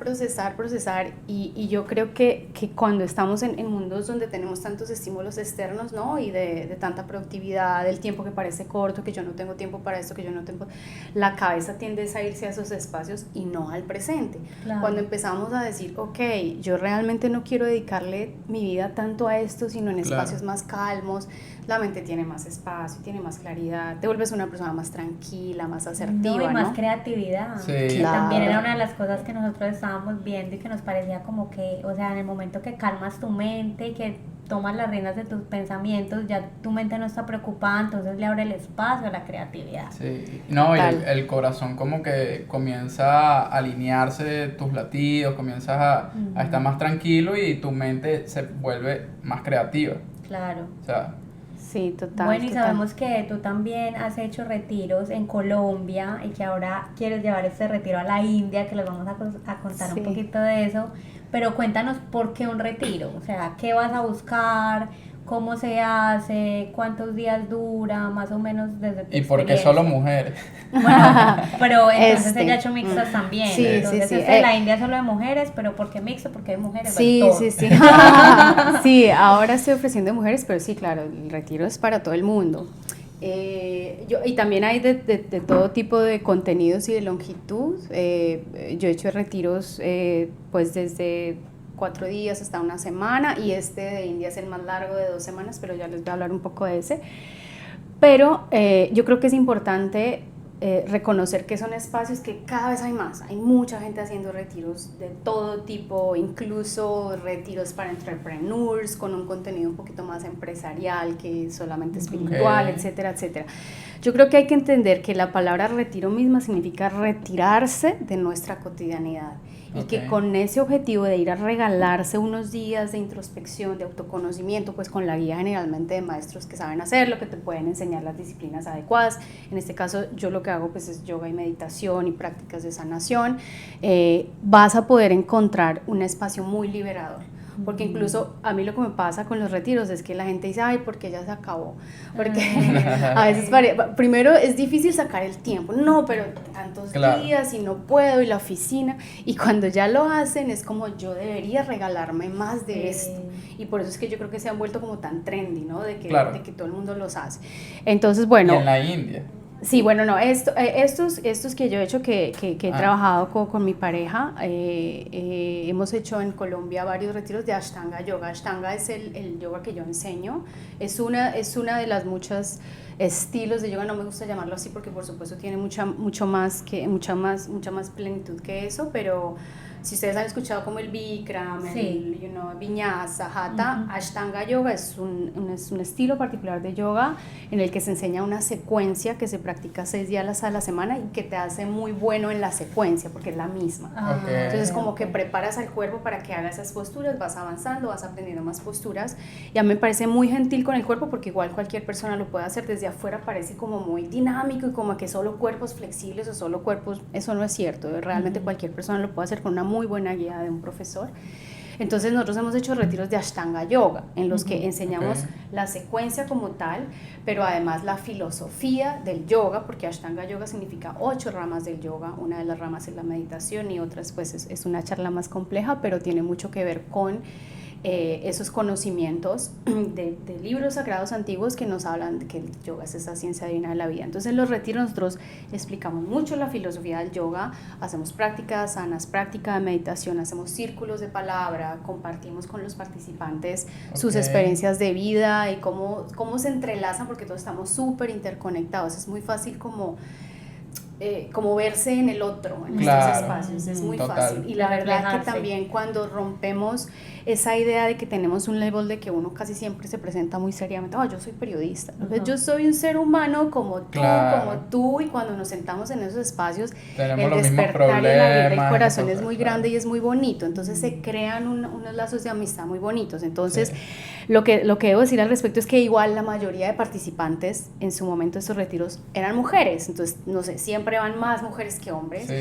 Speaker 3: y yo creo que cuando estamos en mundos donde tenemos tantos estímulos externos, ¿no? Y de tanta productividad, del tiempo que parece corto, que yo no tengo tiempo para esto, que yo no tengo, la cabeza tiende a irse a esos espacios y no al presente.
Speaker 1: Claro.
Speaker 3: Cuando empezamos a decir, ok, yo realmente no quiero dedicarle mi vida tanto a esto, sino en
Speaker 2: Claro.
Speaker 3: espacios más calmos, la mente tiene más espacio, tiene más claridad, te vuelves una persona más tranquila, más asertiva,
Speaker 1: No, y más
Speaker 3: ¿no?
Speaker 1: creatividad.
Speaker 2: Sí.
Speaker 1: Que
Speaker 3: Claro.
Speaker 1: también era una de las cosas que nosotros estábamos viendo y que nos parecía como que, o sea, en el momento que calmas tu mente, que tomas las riendas de tus pensamientos, ya tu mente no está preocupada, entonces le abre el espacio a la creatividad.
Speaker 2: Sí, no, y
Speaker 3: Total.
Speaker 2: el corazón como que comienza a alinearse tus latidos, comienzas a estar más tranquilo y tu mente se vuelve más creativa.
Speaker 1: Claro.
Speaker 2: O sea,
Speaker 3: Sí, total.
Speaker 1: Bueno, y
Speaker 3: total.
Speaker 1: sabemos que tú también has hecho retiros en Colombia y que ahora quieres llevar este retiro a la India, que les vamos a contar
Speaker 3: Sí.
Speaker 1: un poquito de eso. Pero cuéntanos por qué un retiro, o sea, qué vas a buscar, cómo se hace, cuántos días dura, más o menos desde tu
Speaker 2: ¿Y por qué
Speaker 1: experiencia.
Speaker 2: solo mujeres?
Speaker 1: Bueno, pero entonces
Speaker 3: Este,
Speaker 1: ella ha hecho mixtas también.
Speaker 3: sí,
Speaker 1: Entonces
Speaker 3: sí, sí.
Speaker 1: este, la India es solo de mujeres, pero ¿por qué mixto? Porque hay mujeres.
Speaker 3: Sí,
Speaker 1: bueno, todo.
Speaker 3: sí, sí. Sí, ahora estoy ofreciendo mujeres, pero sí, claro, el retiro es para todo el mundo. Y también hay de todo tipo de contenidos y de longitud. Yo he hecho retiros pues desde 4 días hasta una semana, y este de India es el más largo, de 2 semanas, pero ya les voy a hablar un poco de ese. Pero yo creo que es importante reconocer que son espacios que cada vez hay más. Hay mucha gente haciendo retiros de todo tipo, incluso retiros para entrepreneurs con un contenido un poquito más empresarial que solamente espiritual, etcétera, etcétera. Yo creo que hay que entender que la palabra retiro misma significa retirarse de nuestra cotidianidad. Y que con ese objetivo de ir a regalarse unos días de introspección, de autoconocimiento, pues con la guía generalmente de maestros que saben hacerlo, que te pueden enseñar las disciplinas adecuadas. En este caso yo lo que hago pues es yoga y meditación y prácticas de sanación. Vas a poder encontrar un espacio muy liberador. Porque incluso a mí lo que me pasa con los retiros es que la gente dice, ay, porque ya se acabó. Porque a veces, primero es difícil sacar el tiempo. No, pero tantos días y no puedo, y la oficina. Y cuando ya lo hacen es como, yo debería regalarme más de esto. Y por eso es que yo creo que se han vuelto como tan trendy, ¿no? De que todo el mundo los hace. Entonces, bueno.
Speaker 2: Y en la India.
Speaker 3: Sí, bueno, no, estos que yo he hecho, que he trabajado con mi pareja, hemos hecho en Colombia varios retiros de Ashtanga Yoga. Ashtanga es el yoga que yo enseño, es una de las muchas estilos de yoga, no me gusta llamarlo así porque por supuesto tiene mucha más plenitud que eso, pero si ustedes han escuchado como el Bikram, el Vinyasa, Hatha, Ashtanga Yoga es un estilo particular de yoga en el que se enseña una secuencia que se practica 6 días a la semana y que te hace muy bueno en la secuencia porque es la misma. Entonces como que preparas al cuerpo para que haga esas posturas, vas avanzando, vas aprendiendo más posturas. Ya me parece muy gentil con el cuerpo porque igual cualquier persona lo puede hacer. Desde afuera parece como muy dinámico y como que solo cuerpos flexibles o solo cuerpos, eso no es cierto. Realmente cualquier persona lo puede hacer con una muy buena guía de un profesor. Entonces nosotros hemos hecho retiros de Ashtanga Yoga en los que enseñamos la secuencia como tal, pero además la filosofía del yoga, porque Ashtanga Yoga significa 8 ramas del yoga. Una de las ramas es la meditación y otras pues es una charla más compleja, pero tiene mucho que ver con esos conocimientos de libros sagrados antiguos que nos hablan de que el yoga es esa ciencia divina de la vida. Entonces en los retiros nosotros explicamos mucho la filosofía del yoga, hacemos prácticas sanas, práctica de meditación, hacemos círculos de palabra, compartimos con los participantes sus experiencias de vida y cómo se entrelazan, porque todos estamos súper interconectados. Es muy fácil como verse en el otro, en estos espacios, es muy fácil. Y la verdad que también cuando rompemos esa idea de que tenemos un label de que uno casi siempre se presenta muy seriamente, yo soy periodista, yo soy un ser humano como tú, y cuando nos sentamos en esos espacios, tenemos el despertar y el abrir el corazón es muy grande y es muy bonito. Entonces se crean unos lazos de amistad muy bonitos. Entonces lo que debo decir al respecto es que igual la mayoría de participantes en su momento de estos retiros eran mujeres. Entonces, no sé, siempre van más mujeres que hombres,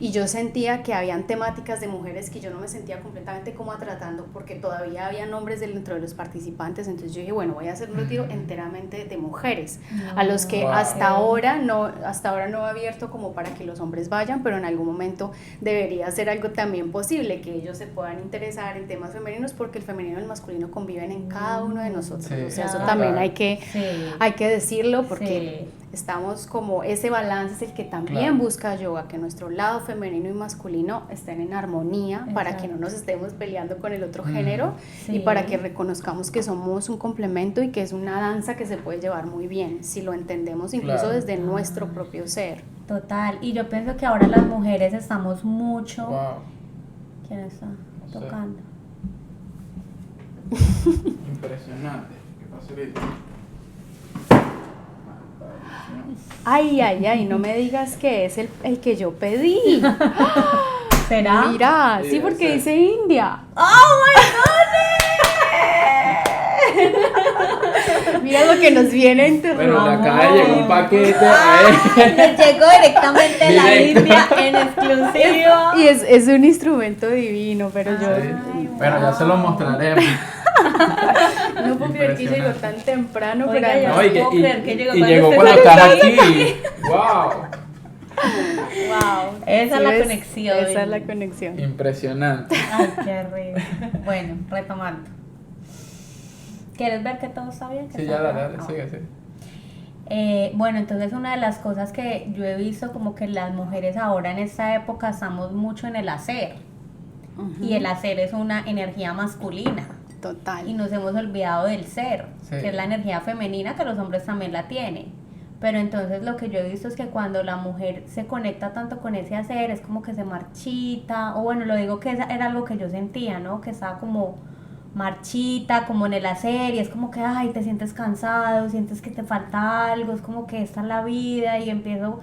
Speaker 3: y yo sentía que habían temáticas de mujeres que yo no me sentía completamente cómoda tratando porque todavía había hombres dentro de los participantes. Entonces yo dije, bueno, voy a hacer un retiro enteramente de mujeres, a los que hasta ahora no he abierto como para que los hombres vayan, pero en algún momento debería ser algo también posible, que ellos se puedan interesar en temas femeninos, porque el femenino y el masculino conviven en cada uno de nosotros. O sea, eso también hay que decirlo, porque estamos como, ese balance es el que también busca yoga, que nuestro lado femenino y masculino estén en armonía, para que no nos estemos peleando con el otro género, y para que reconozcamos que somos un complemento y que es una danza que se puede llevar muy bien si lo entendemos incluso desde nuestro propio ser.
Speaker 1: Total, y yo pienso que ahora las mujeres estamos mucho... ¿Quién está tocando?
Speaker 2: Impresionante. ¿Qué pasa ahorita?
Speaker 3: Ay, no me digas que es el que yo pedí.
Speaker 1: ¿Será?
Speaker 3: Mira, sí, porque dice India.
Speaker 1: ¡Oh, my
Speaker 3: Mira lo que nos viene en tu
Speaker 2: Bueno, le
Speaker 3: rumbo.
Speaker 2: acaba de llegar un paquete.
Speaker 1: Les llegó directamente de la
Speaker 2: Directo.
Speaker 1: India en exclusiva.
Speaker 3: Y es un instrumento divino, pero yo
Speaker 1: Ay,
Speaker 2: Bueno, ya se lo mostraremos.
Speaker 3: no puedo creer que llegó
Speaker 2: Impresionante.
Speaker 3: tan temprano,
Speaker 1: Oiga,
Speaker 3: pero
Speaker 1: ya
Speaker 2: No, y,
Speaker 1: puedo
Speaker 2: que-
Speaker 1: creer que llegó
Speaker 2: y
Speaker 1: cuando
Speaker 2: llegó
Speaker 1: usted
Speaker 2: cuando
Speaker 1: está
Speaker 2: estás aquí. ¡Wow!
Speaker 3: wow.
Speaker 1: Esa es
Speaker 3: ¿Sí
Speaker 1: la
Speaker 3: ves?
Speaker 1: conexión.
Speaker 3: Esa es la conexión.
Speaker 2: Impresionante.
Speaker 1: Ay, qué rico. Bueno, retomando. ¿Quieres ver que todo está bien? ¿Que
Speaker 2: Sí,
Speaker 1: está
Speaker 2: ya, dale,
Speaker 1: claro?
Speaker 2: dale, sigue, sigue.
Speaker 1: Bueno, entonces una de las cosas que yo he visto como que las mujeres ahora en esta época estamos mucho en el hacer. Y el hacer es una energía masculina.
Speaker 3: Total.
Speaker 1: Y nos hemos olvidado del ser,
Speaker 2: Sí.
Speaker 1: que es la energía femenina, que los hombres también la tienen. Pero entonces lo que yo he visto es que cuando la mujer se conecta tanto con ese hacer, es como que se marchita, o bueno, lo digo que era algo que yo sentía, ¿no? Que estaba como marchita, como en el hacer, y es como que, ay, te sientes cansado, sientes que te falta algo, es como que esta es la vida, y empiezo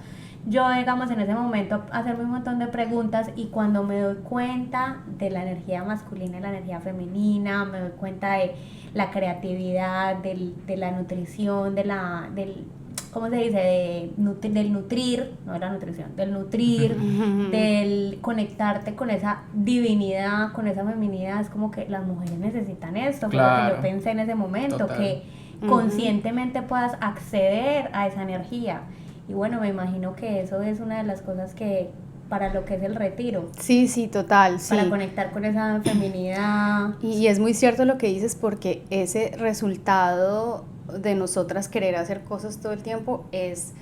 Speaker 1: yo, digamos, en ese momento a hacerme un montón de preguntas, y cuando me doy cuenta de la energía masculina y la energía femenina, me doy cuenta de la creatividad, de la nutrición, del ¿cómo se dice? Del nutrir, no de la nutrición, del nutrir, del conectarte con esa divinidad, con esa feminidad, es como que las mujeres necesitan esto, fue lo que
Speaker 2: Claro.
Speaker 1: yo pensé en ese momento,
Speaker 2: Total.
Speaker 1: que conscientemente puedas acceder a esa energía. Y bueno, me imagino que eso es una de las cosas que, para lo que es el retiro,
Speaker 3: Sí, sí, total, sí.
Speaker 1: para conectar con esa feminidad.
Speaker 3: Y es muy cierto lo que dices porque ese resultado de nosotras querer hacer cosas todo el tiempo es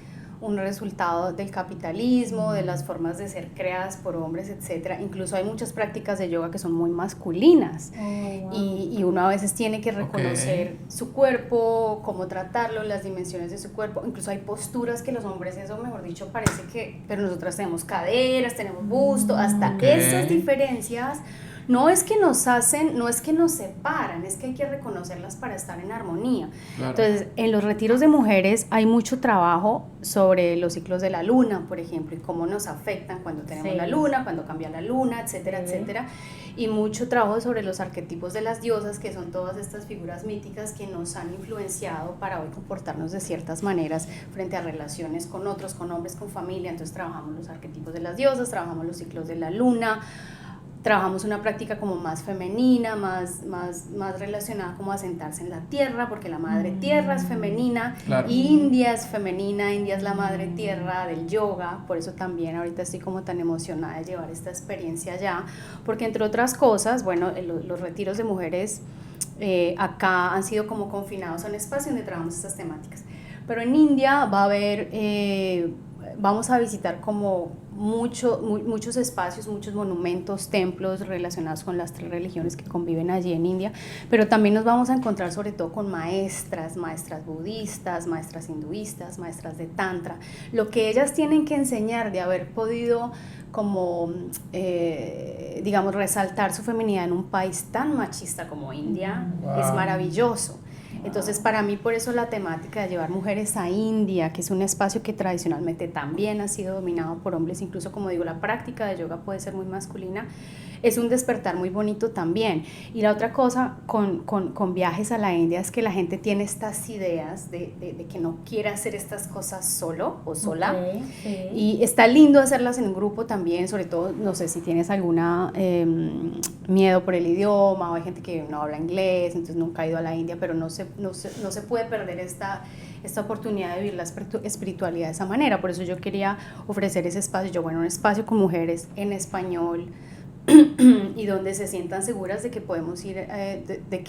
Speaker 3: un resultado del capitalismo, de las formas de ser creadas por hombres, etcétera. Incluso hay muchas prácticas de yoga que son muy masculinas.
Speaker 1: Oh, wow.
Speaker 3: Y uno a veces tiene que reconocer su cuerpo, cómo tratarlo, las dimensiones de su cuerpo. Incluso hay posturas que los hombres, eso mejor dicho, parece que, pero nosotras tenemos caderas, tenemos busto, hasta
Speaker 2: Ok.
Speaker 3: esas diferencias no es que nos hacen, no es que nos separan, es que hay que reconocerlas para estar en armonía.
Speaker 2: Claro.
Speaker 3: Entonces, en los retiros de mujeres hay mucho trabajo sobre los ciclos de la luna, por ejemplo, y cómo nos afectan cuando tenemos
Speaker 1: Sí.
Speaker 3: la luna, cuando cambia la luna, etcétera,
Speaker 1: Sí.
Speaker 3: etcétera. Y mucho trabajo sobre los arquetipos de las diosas, que son todas estas figuras míticas que nos han influenciado para hoy comportarnos de ciertas maneras frente a relaciones con otros, con hombres, con familia. Entonces trabajamos los arquetipos de las diosas, trabajamos los ciclos de la luna, trabajamos una práctica como más femenina, más relacionada como a sentarse en la tierra, porque la madre tierra es femenina,
Speaker 2: Claro.
Speaker 3: India es femenina, India es la madre tierra del yoga, por eso también ahorita estoy como tan emocionada de llevar esta experiencia allá, porque entre otras cosas, bueno, los retiros de mujeres acá han sido como confinados a un espacio donde trabajamos estas temáticas, pero en India va a haber, vamos a visitar como muchos espacios, muchos monumentos, templos relacionados con las 3 religiones que conviven allí en India, pero también nos vamos a encontrar sobre todo con maestras budistas, maestras hinduistas, maestras de tantra, lo que ellas tienen que enseñar de haber podido como, digamos, resaltar su feminidad en un país tan machista como India,
Speaker 2: Wow.
Speaker 3: es maravilloso. Entonces, para mí, por eso la temática de llevar mujeres a India, que es un espacio que tradicionalmente también ha sido dominado por hombres, incluso como digo, la práctica de yoga puede ser muy masculina, es un despertar muy bonito también. Y la otra cosa con viajes a la India es que la gente tiene estas ideas de que no quiere hacer estas cosas solo o sola.
Speaker 1: Ok, sí.
Speaker 3: Y está lindo hacerlas en un grupo también, sobre todo, no sé si tienes alguna miedo por el idioma, o hay gente que no habla inglés, entonces nunca ha ido a la India, pero no se puede perder esta oportunidad de vivir la espiritualidad de esa manera. Por eso yo quería ofrecer ese espacio, un espacio con mujeres en español, y donde se sientan seguras de que podemos ir, de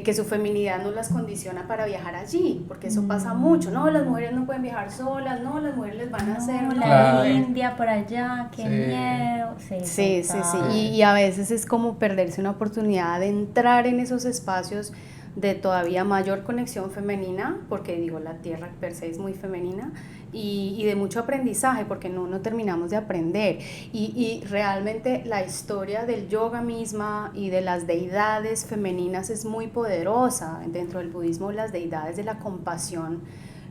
Speaker 3: que su feminidad no las condiciona para viajar allí, porque eso pasa mucho, no, las mujeres no pueden viajar solas, no, las mujeres les van a hacer,
Speaker 1: No,
Speaker 3: no,
Speaker 1: la
Speaker 2: Claro.
Speaker 1: India por allá, qué
Speaker 2: Sí.
Speaker 1: miedo.
Speaker 3: Sí, sí, sí,
Speaker 1: total.
Speaker 3: y a veces es como perderse una oportunidad de entrar en esos espacios de todavía mayor conexión femenina, porque digo, la tierra per se es muy femenina, y de mucho aprendizaje, porque no terminamos de aprender, y realmente la historia del yoga misma y de las deidades femeninas es muy poderosa. Dentro del budismo, las deidades de la compasión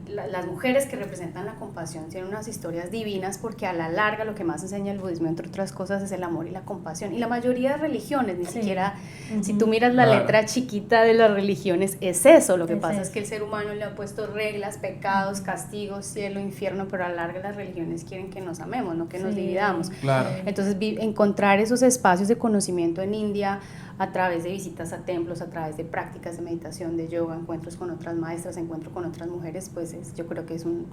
Speaker 3: las mujeres que representan la compasión tienen unas historias divinas porque a la larga lo que más enseña el budismo, entre otras cosas, es el amor y la compasión. Y la mayoría de religiones, ni siquiera, si tú miras la letra chiquita de las religiones, es eso. Lo que pasa es que el ser humano le ha puesto reglas, pecados, castigos, cielo, infierno, pero a la larga las religiones quieren que nos amemos, no que nos dividamos.
Speaker 2: Claro.
Speaker 3: Entonces, encontrar esos espacios de conocimiento en India a través de visitas a templos, a través de prácticas de meditación, de yoga, encuentros con otras maestras, encuentro con otras mujeres, pues yo creo que es un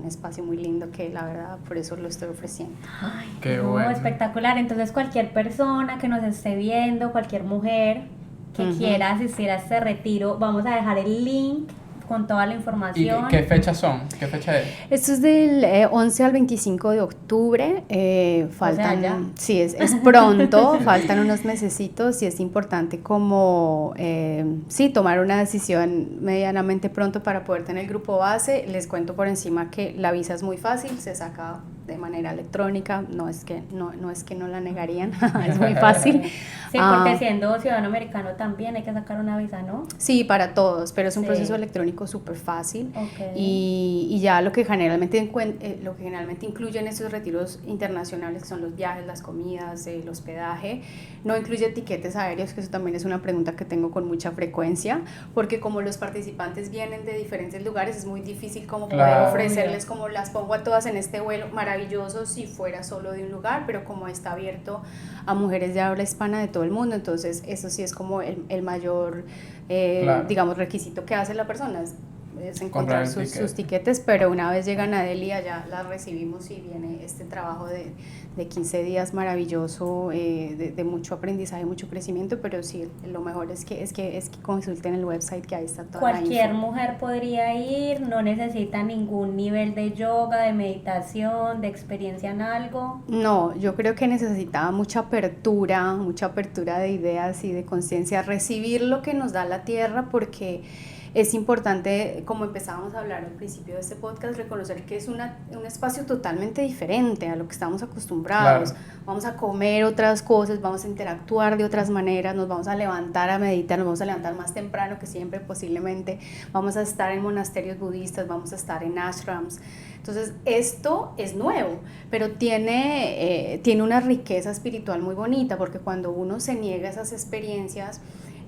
Speaker 3: espacio muy lindo que la verdad por eso lo estoy ofreciendo.
Speaker 1: Ay,
Speaker 2: qué
Speaker 1: no,
Speaker 2: bueno.
Speaker 1: Espectacular. Entonces cualquier persona que nos esté viendo, cualquier mujer que quiera asistir a este retiro, vamos a dejar el link con toda la
Speaker 2: ¿Y
Speaker 1: información.
Speaker 2: qué fechas son? ¿Qué fecha es?
Speaker 3: Esto es del 11 al 25 de octubre, faltan,
Speaker 1: O sea, ya.
Speaker 3: sí, es pronto, faltan unos mesecitos y es importante como, sí, tomar una decisión medianamente pronto para poder tener el grupo base. Les cuento por encima que la visa es muy fácil, se saca de manera electrónica, no es que no la negarían, es muy fácil.
Speaker 1: Sí, porque siendo ciudadano americano también hay que sacar una visa, ¿no?
Speaker 3: Sí, para todos, pero es un
Speaker 1: Sí.
Speaker 3: proceso electrónico súper fácil.
Speaker 1: Okay.
Speaker 3: Y ya lo que generalmente incluyen estos retiros internacionales, que son los viajes, las comidas, el hospedaje, no incluye tiquetes aéreos, que eso también es una pregunta que tengo con mucha frecuencia, porque como los participantes vienen de diferentes lugares, es muy difícil como poder ofrecerles como las pongo a todas en este vuelo, maravilloso si fuera solo de un lugar, pero como está abierto a mujeres de habla hispana de todo el mundo, entonces eso sí es como el mayor, digamos, requisito que hace la persona, es encontrar sus tiquetes, pero una vez llegan a Delhi ya las recibimos y viene este trabajo de 15 días maravilloso, de mucho aprendizaje, mucho crecimiento, pero sí, lo mejor es que consulten el website, que ahí está toda
Speaker 1: Cualquier
Speaker 3: la info.
Speaker 1: mujer podría ir, no necesita ningún nivel de yoga, de meditación, de experiencia en algo.
Speaker 3: No, yo creo que necesitaba mucha apertura de ideas y de conciencia, recibir lo que nos da la tierra, porque es importante, como empezábamos a hablar al principio de este podcast, reconocer que es un espacio totalmente diferente a lo que estamos acostumbrados. Claro. Vamos a comer otras cosas, vamos a interactuar de otras maneras, nos vamos a levantar a meditar, nos vamos a levantar más temprano que siempre posiblemente, vamos a estar en monasterios budistas, vamos a estar en ashrams. Entonces esto es nuevo, pero tiene una riqueza espiritual muy bonita, porque cuando uno se niega a esas experiencias,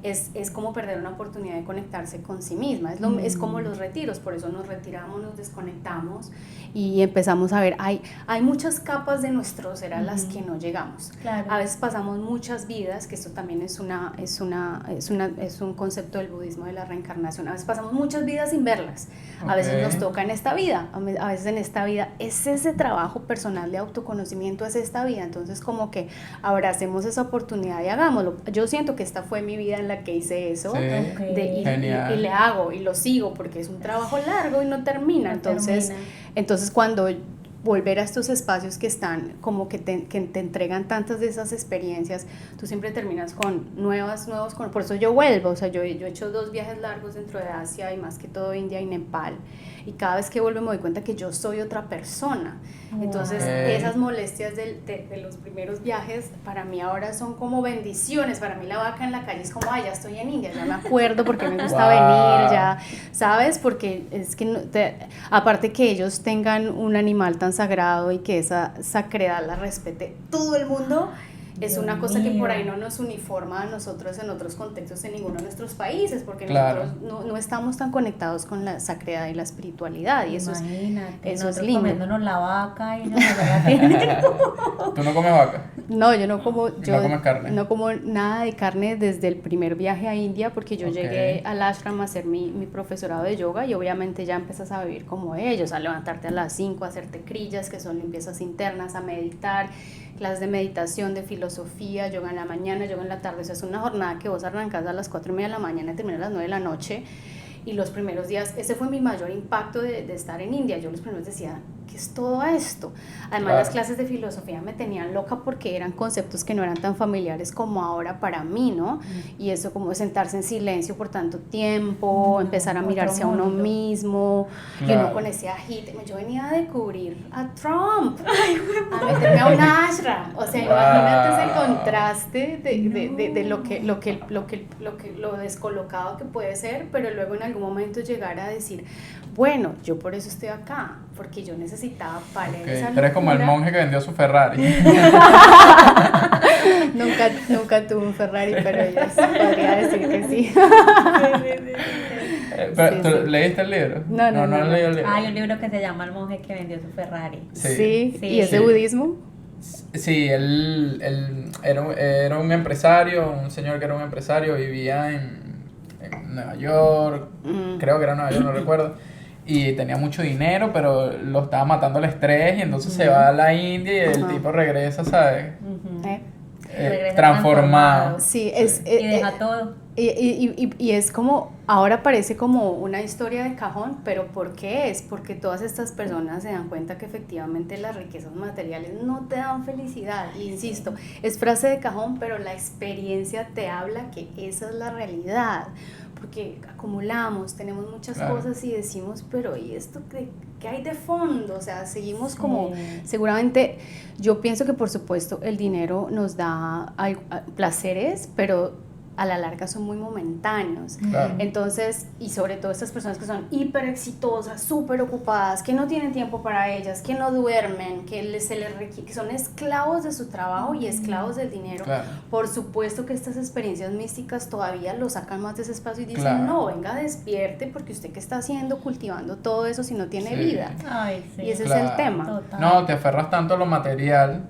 Speaker 3: es como perder una oportunidad de conectarse con sí misma, es como los retiros, por eso nos retiramos, nos desconectamos y empezamos a ver, hay muchas capas de nuestro ser a las que no llegamos.
Speaker 1: Claro.
Speaker 3: A veces pasamos muchas vidas, que esto también es un concepto del budismo de la reencarnación, a veces pasamos muchas vidas sin verlas, a veces nos toca en esta vida, a veces en esta vida es ese trabajo personal de autoconocimiento, es esta vida, entonces como que abracemos esa oportunidad y hagámoslo. Yo siento que esta fue mi vida en la que hice eso,
Speaker 2: sí.
Speaker 3: y le hago y lo sigo porque es un trabajo largo y no termina, entonces cuando volver a estos espacios que están como que te entregan tantas de esas experiencias, tú siempre terminas con por eso yo vuelvo, o sea, yo he hecho 2 viajes largos dentro de Asia y más que todo India y Nepal, y cada vez que vuelvo me doy cuenta que yo soy otra persona. Entonces esas molestias de los primeros viajes para mí ahora son como bendiciones. Para mí la vaca en la calle es como, ya estoy en India, ya me acuerdo porque me gusta venir, ya, ¿sabes? Porque es que aparte que ellos tengan un animal tan sagrado y que esa sacredad la respete todo el mundo, es una cosa que por ahí no nos uniforma a nosotros en otros contextos en ninguno de nuestros países, porque nosotros no estamos tan conectados con la sacredad y la espiritualidad, y eso es lindo.
Speaker 1: Comiéndonos la vaca y no
Speaker 2: ¿Tú no comes vaca?
Speaker 3: No, yo no como...
Speaker 2: ¿No comes carne?
Speaker 3: No como nada de carne desde el primer viaje a India, porque yo llegué al ashram a hacer mi profesorado de yoga y obviamente ya empiezas a vivir como ellos, a levantarte a las 5, a hacerte crillas, que son limpiezas internas, a meditar, clases de meditación, de filosofía, yoga en la mañana, yoga en la tarde. O sea, es una jornada que vos arrancás a las 4:30 de la mañana y terminas a las 9 de la noche. Y los primeros días, ese fue mi mayor impacto de estar en India. Yo los primeros decía, ¿qué es todo esto? Además,
Speaker 2: Claro.
Speaker 3: las clases de filosofía me tenían loca porque eran conceptos que no eran tan familiares como ahora para mí, ¿no? Y eso como sentarse en silencio por tanto tiempo, empezar a
Speaker 1: otro
Speaker 3: mirarse a uno
Speaker 1: mundo.
Speaker 3: mismo, y
Speaker 2: Claro.
Speaker 3: uno con ese agite. Yo venía a descubrir a Trump, a meterme a un ashram. O sea, imagínate ese contraste de lo descolocado que puede ser, pero luego en algún momento llegar a decir, bueno, yo por eso estoy acá, porque yo necesitaba parar
Speaker 2: Ok,
Speaker 3: esa
Speaker 2: tú eres como el
Speaker 3: locura.
Speaker 2: monje que vendió su Ferrari.
Speaker 3: Nunca tuve un Ferrari, pero yo podría decir que sí.
Speaker 2: Pero,
Speaker 3: Sí,
Speaker 2: ¿tú
Speaker 3: sí.
Speaker 2: leíste el libro?
Speaker 3: No.
Speaker 2: leí el libro.
Speaker 1: Hay un libro que se llama El monje que vendió su Ferrari.
Speaker 3: Sí,
Speaker 1: Sí.
Speaker 3: y es de
Speaker 2: Sí.
Speaker 3: budismo.
Speaker 2: Sí, él era un empresario, un señor que era un empresario, vivía en Nueva York, creo que era Nueva York, no recuerdo, y tenía mucho dinero, pero lo estaba matando el estrés, y entonces se va a la India y el
Speaker 3: Ajá.
Speaker 2: tipo regresa, ¿sabes?
Speaker 1: Ujú.
Speaker 3: ¿Eh?
Speaker 1: Regresa
Speaker 2: Transformado.
Speaker 3: Sí,
Speaker 1: Y deja todo.
Speaker 3: y es como, ahora parece como una historia de cajón, pero ¿por qué es? Porque todas estas personas se dan cuenta que efectivamente las riquezas materiales no te dan felicidad, y insisto, es frase de cajón, pero la experiencia te habla que esa es la realidad, porque acumulamos, tenemos muchas
Speaker 2: Claro.
Speaker 3: cosas y decimos, pero ¿y esto qué hay de fondo? O sea, seguimos como,
Speaker 1: Sí.
Speaker 3: seguramente, yo pienso que por supuesto el dinero nos da placeres, pero a la larga son muy momentáneos.
Speaker 2: Claro.
Speaker 3: Entonces, y sobre todo estas personas que son hiper exitosas, súper ocupadas, que no tienen tiempo para ellas, que no duermen, que son esclavos de su trabajo y esclavos del dinero.
Speaker 2: Claro.
Speaker 3: Por supuesto que estas experiencias místicas todavía lo sacan más de ese espacio y dicen,
Speaker 2: Claro.
Speaker 3: no, venga, despierte, porque usted qué está haciendo cultivando todo eso si no tiene
Speaker 2: Sí.
Speaker 3: vida.
Speaker 1: Ay, sí.
Speaker 3: Y ese es
Speaker 2: Claro.
Speaker 3: el tema.
Speaker 1: Total.
Speaker 2: No, te aferras tanto a lo material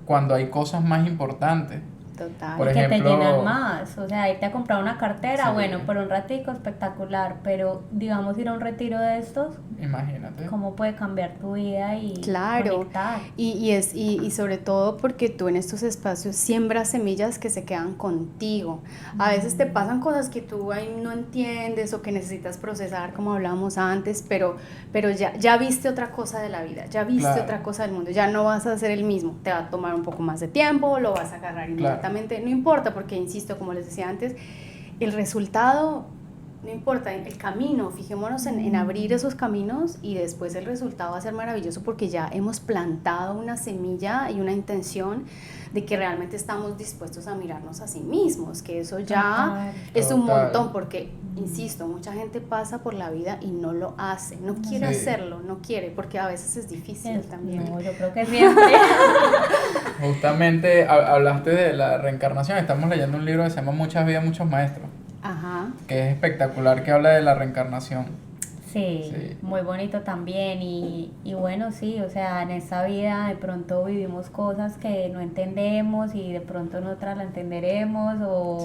Speaker 2: cuando hay cosas más importantes.
Speaker 3: Total.
Speaker 2: Por
Speaker 1: Que te
Speaker 2: ejemplo-
Speaker 1: llenan más, o sea, irte a comprar una cartera,
Speaker 2: Sí.
Speaker 1: bueno, por un ratico espectacular, pero digamos ir a un retiro de estos,
Speaker 2: Imagínate.
Speaker 1: ¿cómo puede cambiar tu vida y
Speaker 3: Claro.
Speaker 1: conectar?
Speaker 3: Y sobre todo porque tú en estos espacios siembras semillas que se quedan contigo. A veces te pasan cosas que tú ahí no entiendes o que necesitas procesar, como hablábamos antes, pero ya viste otra cosa de la vida, ya viste
Speaker 2: Claro.
Speaker 3: otra cosa del mundo, ya no vas a hacer el mismo, te va a tomar un poco más de tiempo, lo vas a agarrar inmediatamente, no importa, porque insisto, como les decía antes, el resultado no importa, el camino, fijémonos en abrir esos caminos, y después el resultado va a ser maravilloso porque ya hemos plantado una semilla y una intención de que realmente estamos dispuestos a mirarnos a sí mismos, que eso ya
Speaker 1: Total.
Speaker 3: es un
Speaker 2: Total.
Speaker 3: montón, porque, insisto, mucha gente pasa por la vida y no lo hace, no quiere
Speaker 2: Sí.
Speaker 3: hacerlo, no quiere, porque a veces es difícil también.
Speaker 1: No, yo creo que siempre.
Speaker 2: Justamente hablaste de la reencarnación. Estamos leyendo un libro que se llama Muchas vidas, muchos maestros,
Speaker 3: Ajá.
Speaker 2: que es espectacular, que habla de la reencarnación.
Speaker 1: Sí,
Speaker 2: Sí.
Speaker 1: muy bonito también y bueno, sí, o sea, en esta vida de pronto vivimos cosas que no entendemos y de pronto en otra la entenderemos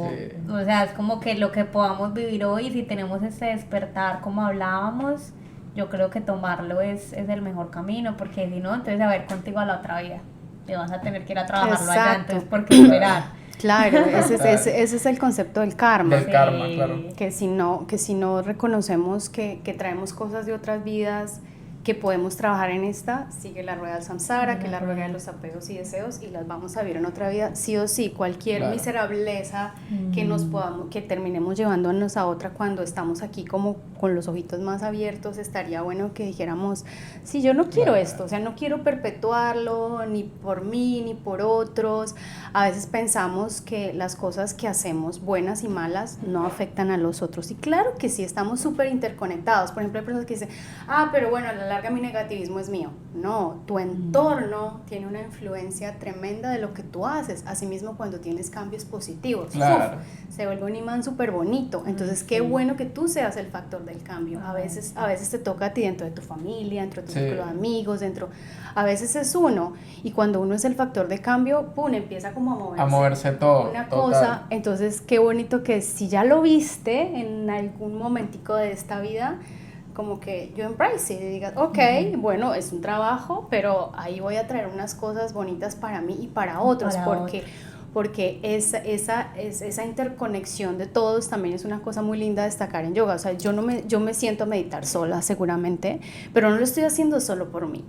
Speaker 2: Sí.
Speaker 1: o sea, es como que lo que podamos vivir hoy, si tenemos ese despertar como hablábamos, yo creo que tomarlo es el mejor camino, porque si no, entonces a ver contigo a la otra vida, te vas a tener que ir a trabajarlo allá,
Speaker 3: Exacto.
Speaker 1: entonces ¿por qué esperar?
Speaker 3: Claro, ese
Speaker 2: Total.
Speaker 3: es el concepto del karma.
Speaker 2: Del karma, claro.
Speaker 3: Que si no reconocemos que traemos cosas de otras vidas, que podemos trabajar en esta, sigue la rueda del samsara, que es la rueda de los apegos y deseos, y las vamos a ver en otra vida, sí o sí. Cualquier
Speaker 2: Claro.
Speaker 3: miserableza que terminemos llevándonos a otra cuando estamos aquí como con los ojitos más abiertos, estaría bueno que dijéramos, sí, yo no quiero
Speaker 2: Claro.
Speaker 3: esto, o sea, no quiero perpetuarlo ni por mí ni por otros. A veces pensamos que las cosas que hacemos, buenas y malas, no afectan a los otros, y claro que sí, estamos súper interconectados. Por ejemplo, hay personas que dicen, pero bueno, a la larga mi negativismo es mío. No, tu entorno tiene una influencia tremenda de lo que tú haces. Asimismo, cuando tienes cambios positivos,
Speaker 2: Claro.
Speaker 3: se vuelve un imán súper bonito. Entonces, qué bueno que tú seas el factor del cambio. A veces te toca a ti dentro de tu familia, dentro de tu
Speaker 2: Sí.
Speaker 3: círculo de amigos, a veces es uno, y cuando uno es el factor de cambio, ¡pum!, empieza como
Speaker 2: A moverse todo.
Speaker 3: una
Speaker 2: total.
Speaker 3: cosa. Entonces, qué bonito que si ya lo viste en algún momentico de esta vida, como que yo embrace y digas, ok, bueno, es un trabajo, pero ahí voy a traer unas cosas bonitas para mí y para otros,
Speaker 1: Para
Speaker 3: porque porque esa interconexión de todos también es una cosa muy linda de destacar en yoga. O sea, yo me siento a meditar sola seguramente, pero no lo estoy haciendo solo por mí.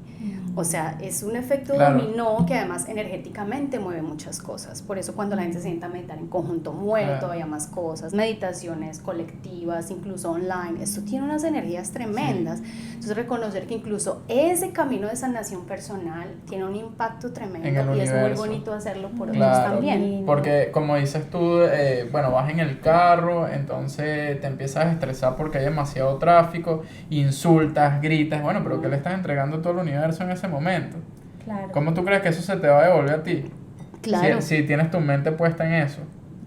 Speaker 3: O sea, es un efecto dominó que además energéticamente mueve muchas cosas. Por eso cuando la gente se sienta a meditar en conjunto mueve todavía más cosas, meditaciones colectivas, incluso online. Esto tiene unas energías tremendas. Entonces reconocer que incluso ese camino de sanación personal tiene un impacto tremendo y es muy bonito hacerlo por otros también.
Speaker 2: Porque como dices tú, bueno, vas en el carro, entonces te empiezas a estresar porque hay demasiado tráfico, insultas, gritas, bueno, pero ¿qué le estás entregando a todo el universo en ese momento?
Speaker 1: Claro.
Speaker 2: ¿Cómo tú crees que eso se te va a devolver a ti?
Speaker 3: Claro.
Speaker 2: Si tienes tu mente puesta en eso.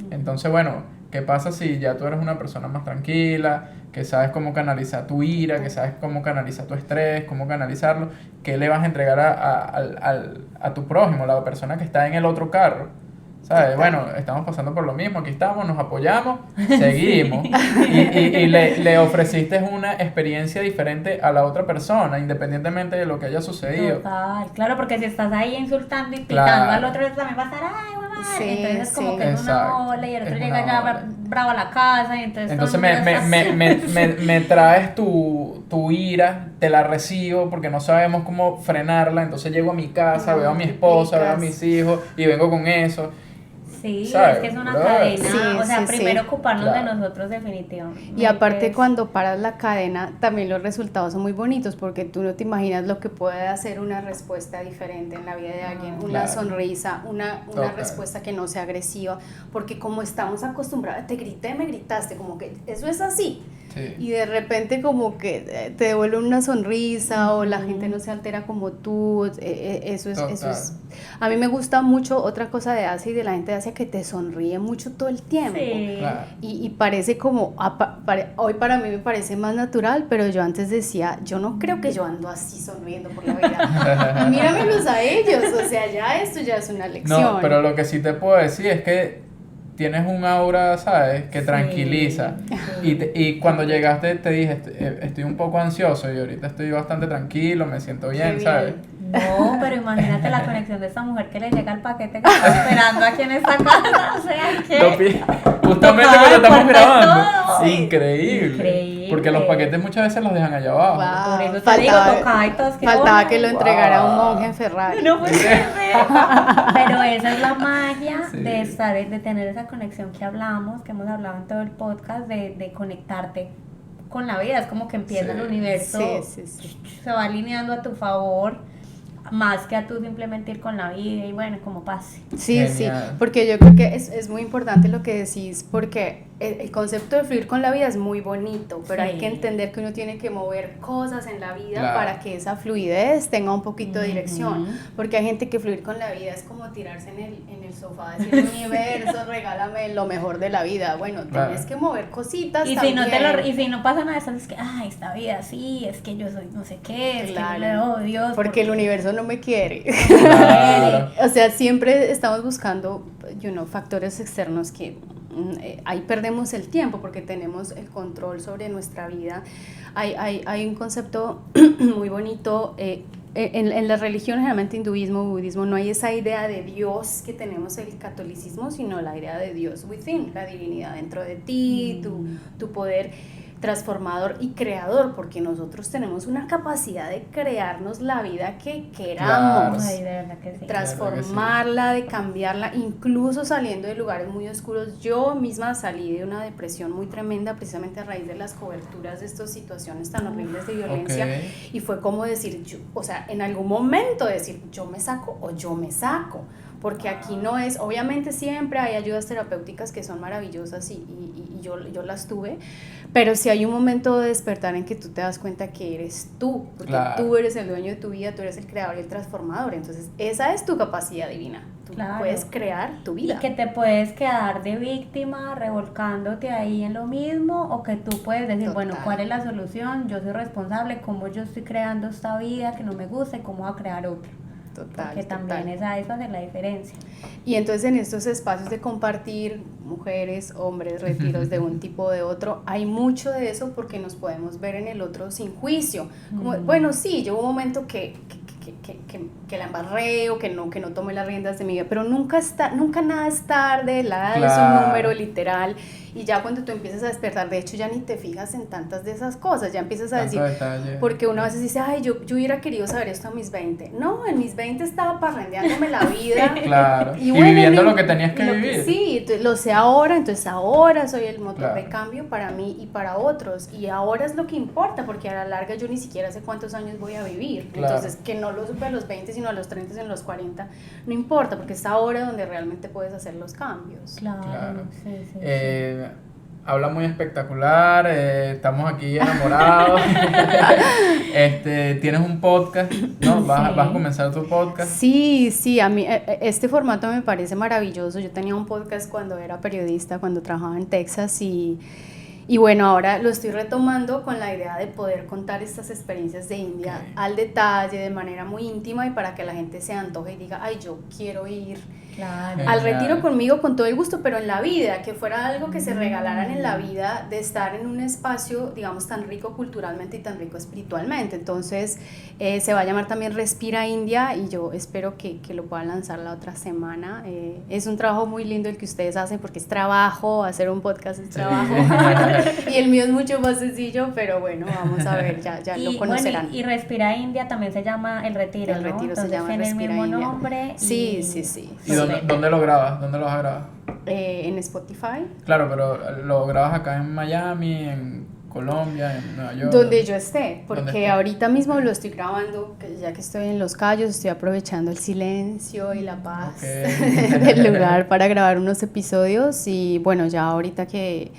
Speaker 2: Entonces, bueno, ¿qué pasa si ya tú eres una persona más tranquila, que sabes cómo canalizar tu ira, que sabes cómo canalizar tu estrés, cómo canalizarlo? ¿Qué le vas a entregar a tu prójimo, la persona que está en el otro carro? ¿Sabes? Bueno, estamos pasando por lo mismo, aquí estamos, nos apoyamos, seguimos. Y le ofreciste una experiencia diferente a la otra persona, independientemente de lo que haya sucedido.
Speaker 1: Total, claro, porque si estás ahí insultando y pitando al otro, también va a estar, ay, mamá. Entonces como que es una ola y el otro llega ya bravo a la casa y entonces
Speaker 2: me traes tu ira, te la recibo porque no sabemos cómo frenarla, entonces llego a mi casa, veo a mi esposa, veo a mis hijos y vengo con eso.
Speaker 1: Sí,
Speaker 2: ¿sabes?
Speaker 1: Es que es una cadena, o sea, primero
Speaker 3: sí.
Speaker 1: ocuparnos de nosotros definitivamente.
Speaker 3: Y aparte cuando paras la cadena, también los resultados son muy bonitos, porque tú no te imaginas lo que puede hacer una respuesta diferente en la vida de alguien, una sonrisa, una respuesta que no sea agresiva, porque como estamos acostumbrados, te grité, me gritaste, como que eso es así. Sí. Y de repente como que te devuelve una sonrisa o la gente no se altera como tú, eso es. A mí me gusta mucho otra cosa de Asia y de la gente de Asia, que te sonríe mucho todo el tiempo. Sí. Claro. Y parece como, hoy para mí me parece más natural, pero yo antes decía, yo no creo que yo ando así sonriendo por la vida. Míramelos a ellos, o sea, ya esto ya es una lección.
Speaker 2: No, pero lo que sí te puedo decir es que tienes un aura, ¿sabes? Que tranquiliza. Sí. Y cuando llegaste te dije, estoy un poco ansioso y ahorita estoy bastante tranquilo, me siento bien, ¿sabes?
Speaker 1: No, pero imagínate la conexión de esta mujer que le llega el paquete que está esperando aquí en esta casa, o sea, que...
Speaker 2: Justamente cuando estamos grabando.
Speaker 1: Sí.
Speaker 2: Increíble. Porque los paquetes muchas veces los dejan allá abajo.
Speaker 1: Wow. Por eso te digo, tocaditos.
Speaker 3: Faltaba que lo entregara un monje en Ferrari.
Speaker 1: No puede ser. Pero esa es la magia de estar, de tener esa conexión que hablamos, que hemos hablado en todo el podcast, de conectarte con la vida. Es como que empieza el universo, se va alineando a tu favor, más que a tú simplemente ir con la vida y bueno, como pase.
Speaker 3: Sí, genial. Sí, porque yo creo que es muy importante lo que decís, porque el concepto de fluir con la vida es muy bonito, pero hay que entender que uno tiene que mover cosas en la vida para que esa fluidez tenga un poquito de dirección, porque hay gente que fluir con la vida es como tirarse en el sofá, decir, universo, regálame lo mejor de la vida. Bueno, tienes que mover cositas
Speaker 1: y
Speaker 3: también.
Speaker 1: Y si no pasa nada, es que, ay, esta vida sí, es que yo soy no sé qué, es que oh, Dios.
Speaker 3: Porque el universo no me quiere. O sea, siempre estamos buscando, factores externos que ahí perdemos el tiempo porque tenemos el control sobre nuestra vida. Hay un concepto muy bonito en las religiones, generalmente hinduismo, budismo, no hay esa idea de Dios que tenemos el catolicismo, sino la idea de Dios within, la divinidad dentro de ti, tu poder transformador y creador, porque nosotros tenemos una capacidad de crearnos la vida que queramos,
Speaker 1: Ay, de verdad que sí.
Speaker 3: Transformarla, de cambiarla, incluso saliendo de lugares muy oscuros. Yo misma salí de una depresión muy tremenda precisamente a raíz de las coberturas de estas situaciones tan horribles de violencia, y fue como decir, en algún momento decir, yo me saco o yo me saco, porque aquí no es, obviamente siempre hay ayudas terapéuticas que son maravillosas y yo las tuve, pero si hay un momento de despertar en que tú te das cuenta que eres tú, porque tú eres el dueño de tu vida, tú eres el creador y el transformador, entonces esa es tu capacidad divina, tú puedes crear tu vida.
Speaker 1: Y que te puedes quedar de víctima revolcándote ahí en lo mismo, o que tú puedes decir, bueno, ¿cuál es la solución? Yo soy responsable, ¿cómo yo estoy creando esta vida que no me gusta y cómo voy a crear otra? Porque también eso hace la diferencia.
Speaker 3: Y entonces en estos espacios de compartir, mujeres, hombres, retiros de un tipo o de otro, hay mucho de eso porque nos podemos ver en el otro sin juicio. Como, bueno, sí, yo hubo un momento que que la embarré o que no tomé las riendas de mi vida, pero nunca nada es tarde, la edad es
Speaker 2: Claro.
Speaker 3: un número literal, y ya cuando tú empiezas a despertar, de hecho ya ni te fijas en tantas de esas cosas, ya empiezas a
Speaker 2: Tanto
Speaker 3: decir,
Speaker 2: detalle.
Speaker 3: porque uno a veces dice, ay, yo hubiera querido saber esto a mis 20, no, en mis 20 estaba parrandeándome la vida,
Speaker 2: Claro. Y
Speaker 3: bueno,
Speaker 2: viviendo
Speaker 3: no-
Speaker 2: lo que tenías que
Speaker 3: lo
Speaker 2: vivir.
Speaker 3: sí, lo sé ahora, entonces ahora soy el motor
Speaker 2: Claro.
Speaker 3: de cambio para mí y para otros, y ahora es lo que importa, porque a la larga yo ni siquiera sé cuántos años voy a vivir,
Speaker 2: Claro.
Speaker 3: entonces que no lo supe a los 20, sino a los 30, en los 40, no importa, porque es ahora donde realmente puedes hacer los cambios.
Speaker 1: Claro,
Speaker 2: Claro.
Speaker 1: sí, sí.
Speaker 2: Habla muy espectacular, estamos aquí enamorados. Tienes un podcast, ¿no? Vas
Speaker 1: Sí.
Speaker 2: a comenzar tu podcast.
Speaker 3: Sí, a mí este formato me parece maravilloso. Yo tenía un podcast cuando era periodista, cuando trabajaba en Texas y bueno, ahora lo estoy retomando con la idea de poder contar estas experiencias de India
Speaker 2: Ok.
Speaker 3: al detalle, de manera muy íntima y para que la gente se antoje y diga, ay, yo quiero ir
Speaker 1: Claro.
Speaker 3: al
Speaker 2: Genial.
Speaker 3: retiro conmigo con todo el gusto, pero en la vida, que fuera algo que se regalaran en la vida, de estar en un espacio, digamos, tan rico culturalmente y tan rico espiritualmente. Entonces, se va a llamar también Respira India y yo espero que lo puedan lanzar la otra semana. Es un trabajo muy lindo el que ustedes hacen porque es trabajo, hacer un podcast es trabajo. Y el mío es mucho más sencillo, pero bueno, vamos a ver, ya lo conocerán.
Speaker 1: Bueno, y Respira India también se llama El Retiro,
Speaker 3: El
Speaker 1: ¿no?
Speaker 3: retiro se
Speaker 1: Entonces
Speaker 3: llama
Speaker 1: tiene
Speaker 3: Respira
Speaker 1: el mismo
Speaker 3: India.
Speaker 1: nombre.
Speaker 3: Sí.
Speaker 2: ¿Y dónde lo grabas? ¿Dónde lo vas a grabar?
Speaker 3: En Spotify.
Speaker 2: Claro, pero lo grabas acá en Miami, en Colombia, en Nueva York.
Speaker 3: Donde yo esté,
Speaker 2: Donde
Speaker 3: porque
Speaker 2: esté.
Speaker 3: ahorita mismo lo estoy grabando, que ya que estoy en Los Cayos, estoy aprovechando el silencio y la paz
Speaker 2: Ok.
Speaker 3: del lugar para grabar unos episodios y bueno, ya ahorita que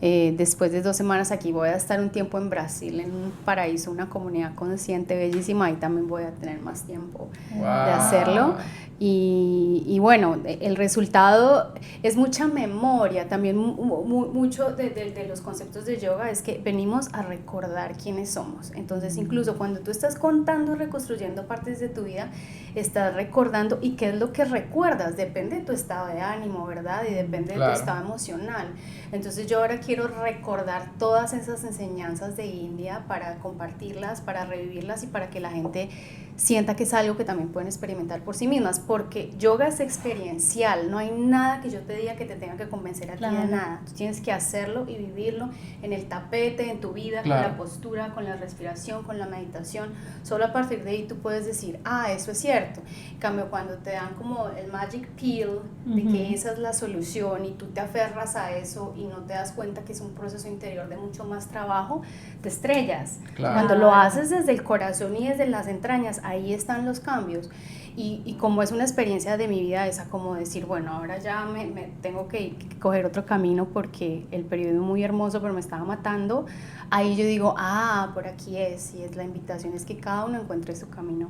Speaker 3: después de 2 semanas aquí voy a estar un tiempo en Brasil, en un paraíso, una comunidad consciente, bellísima, y también voy a tener más tiempo
Speaker 2: Wow.
Speaker 3: de hacerlo. Y bueno, el resultado es mucha memoria, también mucho de los conceptos de yoga es que venimos a recordar quiénes somos. Entonces, incluso cuando tú estás contando, reconstruyendo partes de tu vida, estás recordando, y qué es lo que recuerdas, depende de tu estado de ánimo, ¿verdad? Y depende de
Speaker 2: Claro.
Speaker 3: tu estado emocional. Entonces yo ahora quiero recordar todas esas enseñanzas de India para compartirlas, para revivirlas y para que la gente sienta que es algo que también pueden experimentar por sí mismas, porque yoga es experiencial, no hay nada que yo te diga que te tenga que convencer a ti
Speaker 1: Claro.
Speaker 3: de nada, tú tienes que hacerlo y vivirlo en el tapete, en tu vida,
Speaker 2: Claro.
Speaker 3: con la postura, con la respiración, con la meditación, solo a partir de ahí tú puedes decir, ah, eso es cierto. En cambio, cuando te dan como el magic pill de que
Speaker 1: Ujú.
Speaker 3: esa es la solución y tú te aferras a eso y no te das cuenta que es un proceso interior de mucho más trabajo, te estrellas.
Speaker 2: Claro.
Speaker 3: Cuando lo haces desde el corazón y desde las entrañas, ahí están los cambios. Y como es una experiencia de mi vida esa, como decir, bueno, ahora ya me tengo que coger otro camino porque el periodo es muy hermoso, pero me estaba matando, ahí yo digo, ah, por aquí es, y es la invitación, es que cada uno encuentre su camino.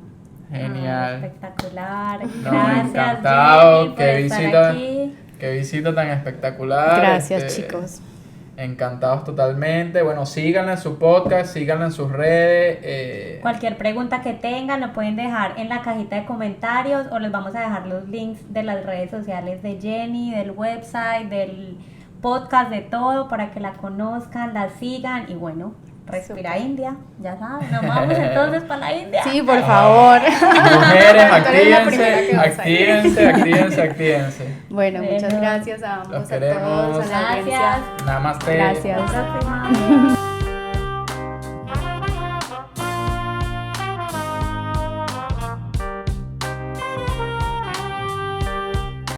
Speaker 1: Ah,
Speaker 2: Genial.
Speaker 1: espectacular.
Speaker 2: No,
Speaker 1: Gracias,
Speaker 2: encantado.
Speaker 1: Jenny, por
Speaker 2: Qué
Speaker 1: estar
Speaker 2: visita.
Speaker 1: aquí.
Speaker 2: Qué visita tan espectacular.
Speaker 3: Gracias, chicos.
Speaker 2: Encantados totalmente. Bueno, síganla en su podcast, síganla en sus redes.
Speaker 1: Cualquier pregunta que tengan lo pueden dejar en la cajita de comentarios o les vamos a dejar los links de las redes sociales de Jenny, del website, del podcast, de todo para que la conozcan, la sigan y bueno, Respira
Speaker 3: Súper.
Speaker 1: India, ya saben, nos vamos entonces para la India.
Speaker 3: Sí, por favor.
Speaker 2: Mujeres,
Speaker 3: Tú eres la primera que
Speaker 2: actívense,
Speaker 3: vas a ir.
Speaker 2: actívense.
Speaker 3: Bueno, muchas
Speaker 1: Bueno,
Speaker 3: gracias a ambos,
Speaker 2: los
Speaker 3: a
Speaker 2: queremos.
Speaker 3: todos, a la audiencia.
Speaker 1: Gracias.
Speaker 2: Namaste.
Speaker 3: Gracias.
Speaker 1: Hasta la próxima.